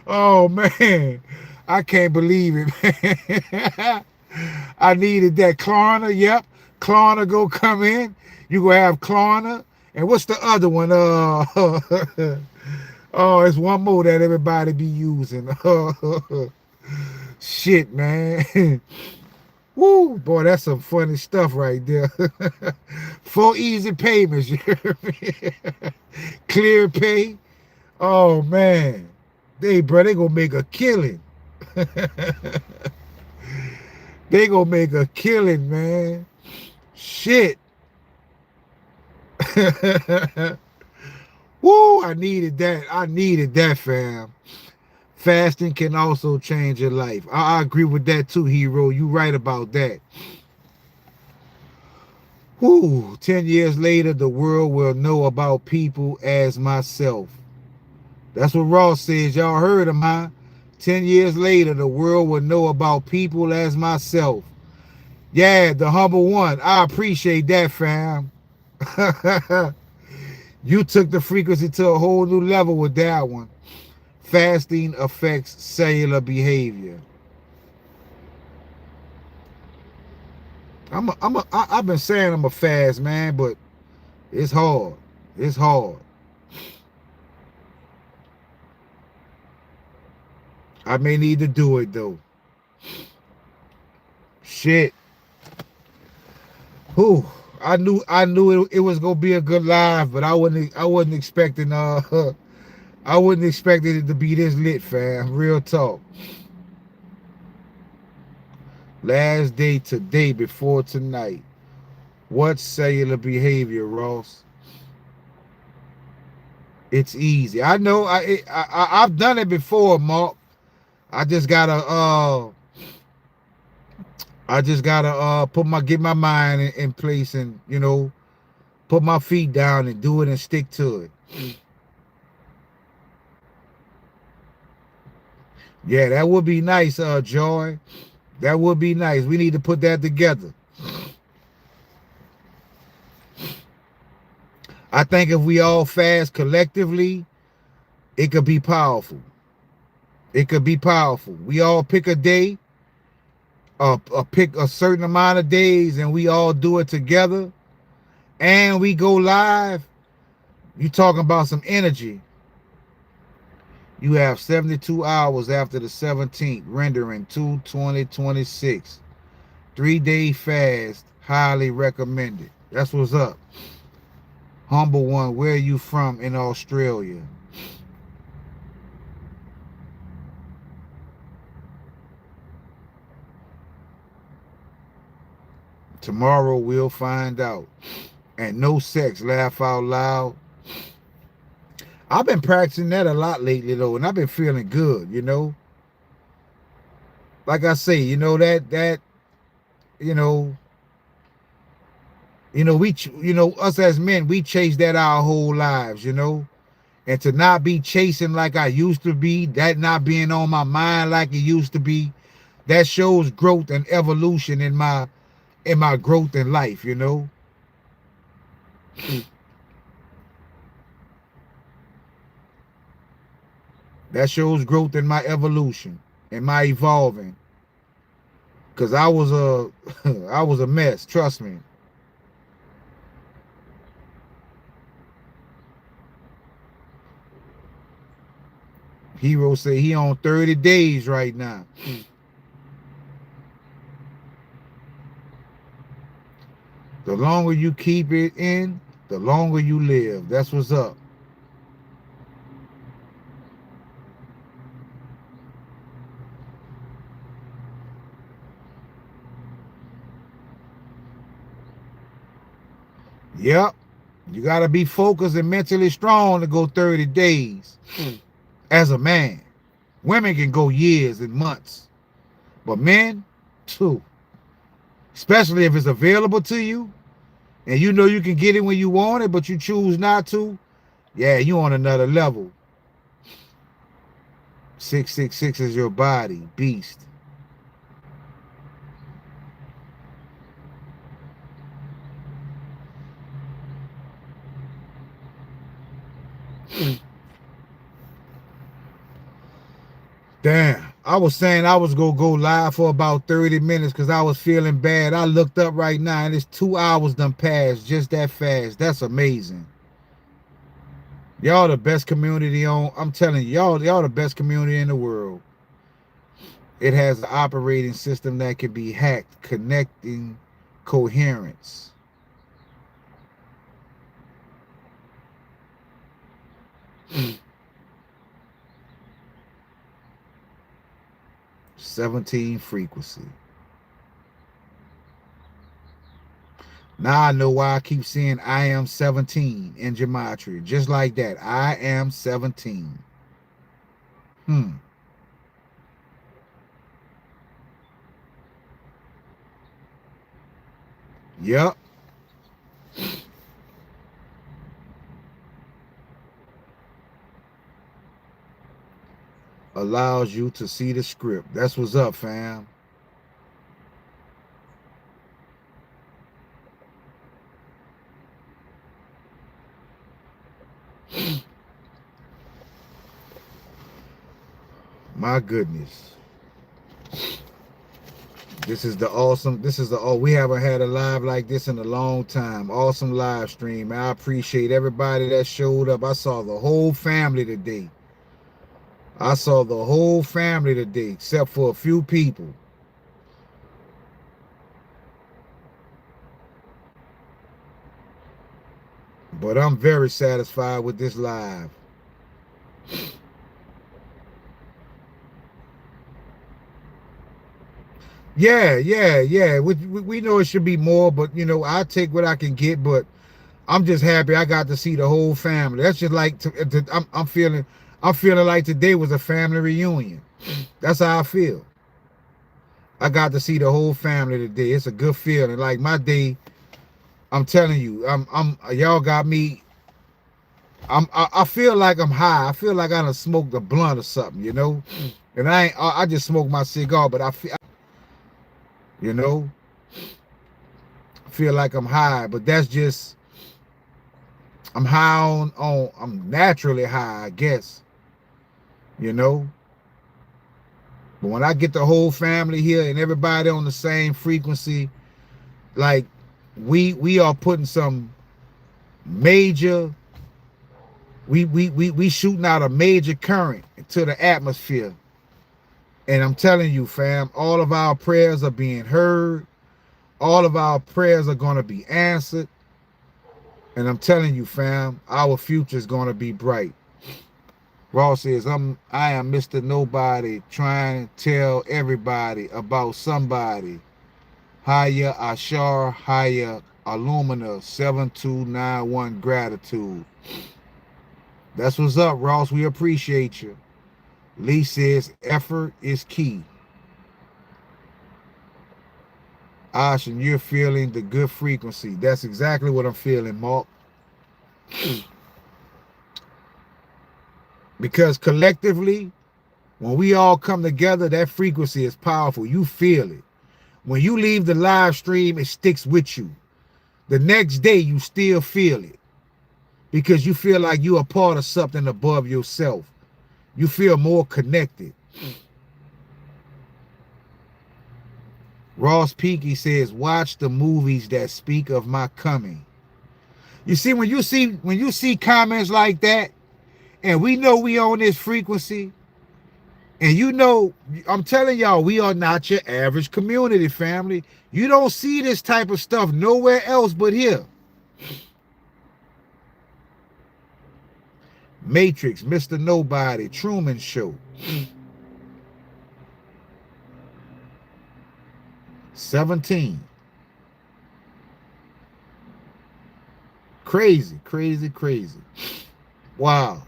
Oh man, I can't believe it, man. I needed that. Klarna, yep. Klarna go come in. You gonna have Klarna. And what's the other one? Oh, it's one more that everybody be using. Shit, man. Woo, boy, that's some funny stuff right there. 4 easy payments. You hear me? Clear pay. Oh man, they gonna make a killing. They gonna make a killing, man. Shit. Woo, I needed that. I needed that, fam. Fasting can also change your life. I agree with that too, Hero. You right about that. Whew, 10 years later, the world will know about people as myself. That's what Ross says. Y'all heard him, huh? 10 years later, the world will know about people as myself. Yeah, the humble one. I appreciate that, fam. You took the frequency to a whole new level with that one. Fasting affects cellular behavior. I've been saying I'm a fast, man, but it's hard. It's hard. I may need to do it though. Shit. Whew. I knew it was gonna be a good live, but I wasn't expecting I wasn't expecting it to be this lit, fam. Real talk. Last day today before tonight. What cellular behavior, Ross? It's easy. I know. I've done it before, Mark. I just gotta get my mind in place and put my feet down and do it and stick to it. Yeah, that would be nice, Joy. That would be nice. We need to put that together. I think if we all fast collectively, it could be powerful. It could be powerful. We all pick a day, pick a certain amount of days, and we all do it together, and we go live. You talking about some energy. You have 72 hours after the 17th, rendering 2/20/26. 3-day fast, highly recommended. That's what's up. Humble one, where are you from in Australia? Tomorrow we'll find out. And no sex, laugh out loud. I've been practicing that a lot lately though, and I've been feeling good, Like I say, that us as men, we chase that our whole lives, And to not be chasing like I used to be, that not being on my mind like it used to be, that shows growth and evolution in my growth in life, That shows growth in my evolution and my evolving. Cause I was a mess, trust me. Hero say he on 30 days right now. The longer you keep it in, the longer you live. That's what's up. Yep. You got to be focused and mentally strong to go 30 days as a man. Women can go years and months. But men, too. Especially if it's available to you and you know you can get it when you want it, but you choose not to. Yeah, you on another level. 666 is your body, beast. Damn. I was saying I was going to go live for about 30 minutes because I was feeling bad. I looked up right now and it's 2 hours done passed just that fast. That's amazing. Y'all the best community on, I'm telling you, y'all the best community in the world. It has an operating system that can be hacked, connecting coherence. Mm. 17 frequency. Now I know why I keep saying I am 17 in gematria. Just like that. I am 17. Yep. Allows you to see the script. That's what's up, fam. My goodness. This is the we haven't had a live like this in a long time. Awesome live stream. I appreciate everybody that showed up. I saw the whole family today. Except for a few people. But I'm very satisfied with this live. Yeah. We know it should be more, but you know, I take what I can get. But I'm just happy I got to see the whole family. That's just like I'm feeling like today was a family reunion. That's how I feel. I got to see the whole family today. It's a good feeling. Like my day, I'm telling you, y'all got me. I feel like I'm high. I feel like I done smoked a blunt or something, you know. And I just smoked my cigar, but I feel, you know, I feel like I'm high. But that's just, I'm high I'm naturally high, I guess, you know. But when I get the whole family here and everybody on the same frequency, like we are putting some major, we shooting out a major current into the atmosphere. And I'm telling you, fam, all of our prayers are being heard. All of our prayers are going to be answered. And I'm telling you, fam, our future is going to be bright. Ross says, I am Mr. Nobody trying to tell everybody about somebody. Haya Ashar Haya Alumina 7291 gratitude. That's what's up, Ross. We appreciate you. Lee says, effort is key. Ashen, you're feeling the good frequency. That's exactly what I'm feeling, Mark. Because collectively, when we all come together, that frequency is powerful. You feel it. When you leave the live stream, it sticks with you. The next day, you still feel it. Because you feel like you're a part of something above yourself. You feel more connected. Ross Peaky says, watch the movies that speak of my coming. You see, when you see comments like that, and we know we on this frequency, and you know, I'm telling y'all, we are not your average community, family. You don't see this type of stuff nowhere else but here. Matrix, Mr. Nobody, Truman Show. 17. Crazy. Wow.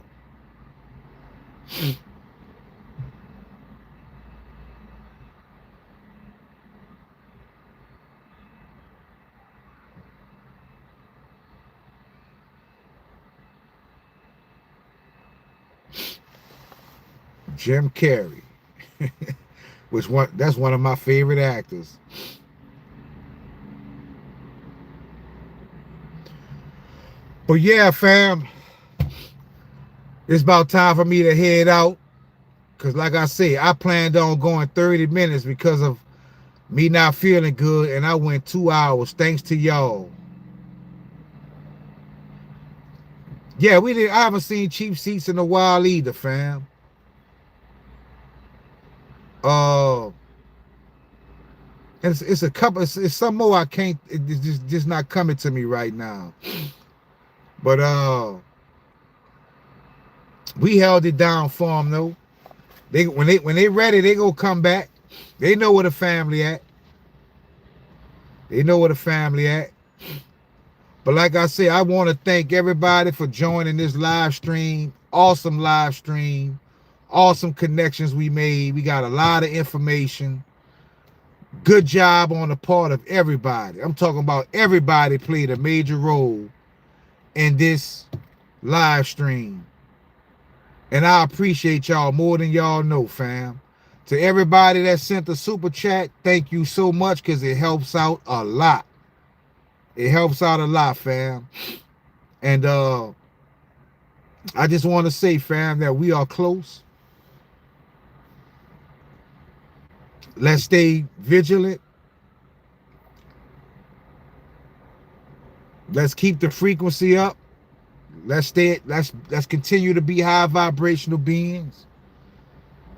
Jim Carrey. That's one of my favorite actors. But yeah, fam, it's about time for me to head out. Because like I say, I planned on going 30 minutes because of me not feeling good. And I went 2 hours thanks to y'all. Yeah, I haven't seen Cheap Seats in a while either, fam. It's a couple, it's some more I can't, it's just not coming to me right now. But we held it down for them though. When they ready, they gonna come back. They know where the family at. But like I said, I want to thank everybody for joining this live stream. Awesome live stream. Awesome connections we made. We got a lot of information. Good job on the part of everybody. I'm talking about everybody played a major role in this live stream. And I appreciate y'all more than y'all know, fam. To everybody that sent the super chat, thank you so much, because it helps out a lot. It helps out a lot, fam. And I just want to say, fam, that we are close. Let's stay vigilant. Let's keep the frequency up. Let's continue to be high vibrational beings.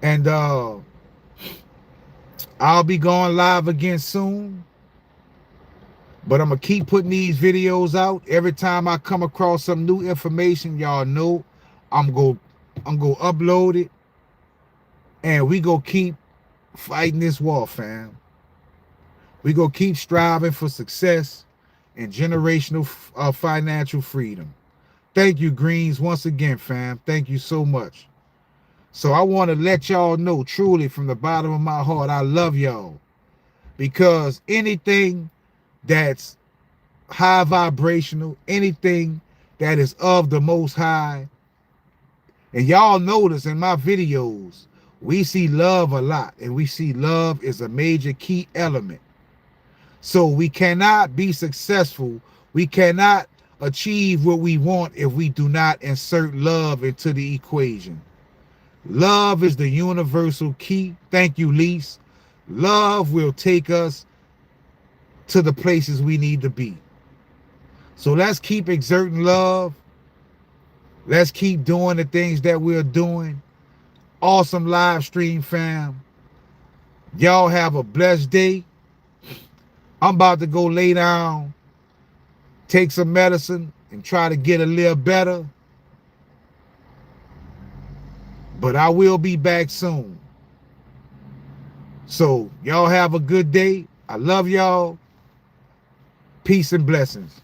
And I'll be going live again soon. But I'm going to keep putting these videos out. Every time I come across some new information, y'all know I'm going to upload it. And we going to keep fighting this war, fam. We going to keep striving for success and generational financial freedom. Thank you, Greens, once again, fam. Thank you so much. So I want to let y'all know, truly, from the bottom of my heart, I love y'all. Because anything that's high vibrational, anything that is of the Most High, and y'all notice in my videos, we see love a lot, and we see love is a major key element. So we cannot be successful, we cannot achieve what we want if we do not insert love into the equation. Love is the universal key. Thank you, Lise. Love will take us to the places we need to be. So let's keep exerting love. Let's keep doing the things that we're doing. Awesome live stream, fam. Y'all have a blessed day. I'm about to go lay down, take some medicine, and try to get a little better. But I will be back soon. So y'all have a good day. I love y'all. Peace and blessings.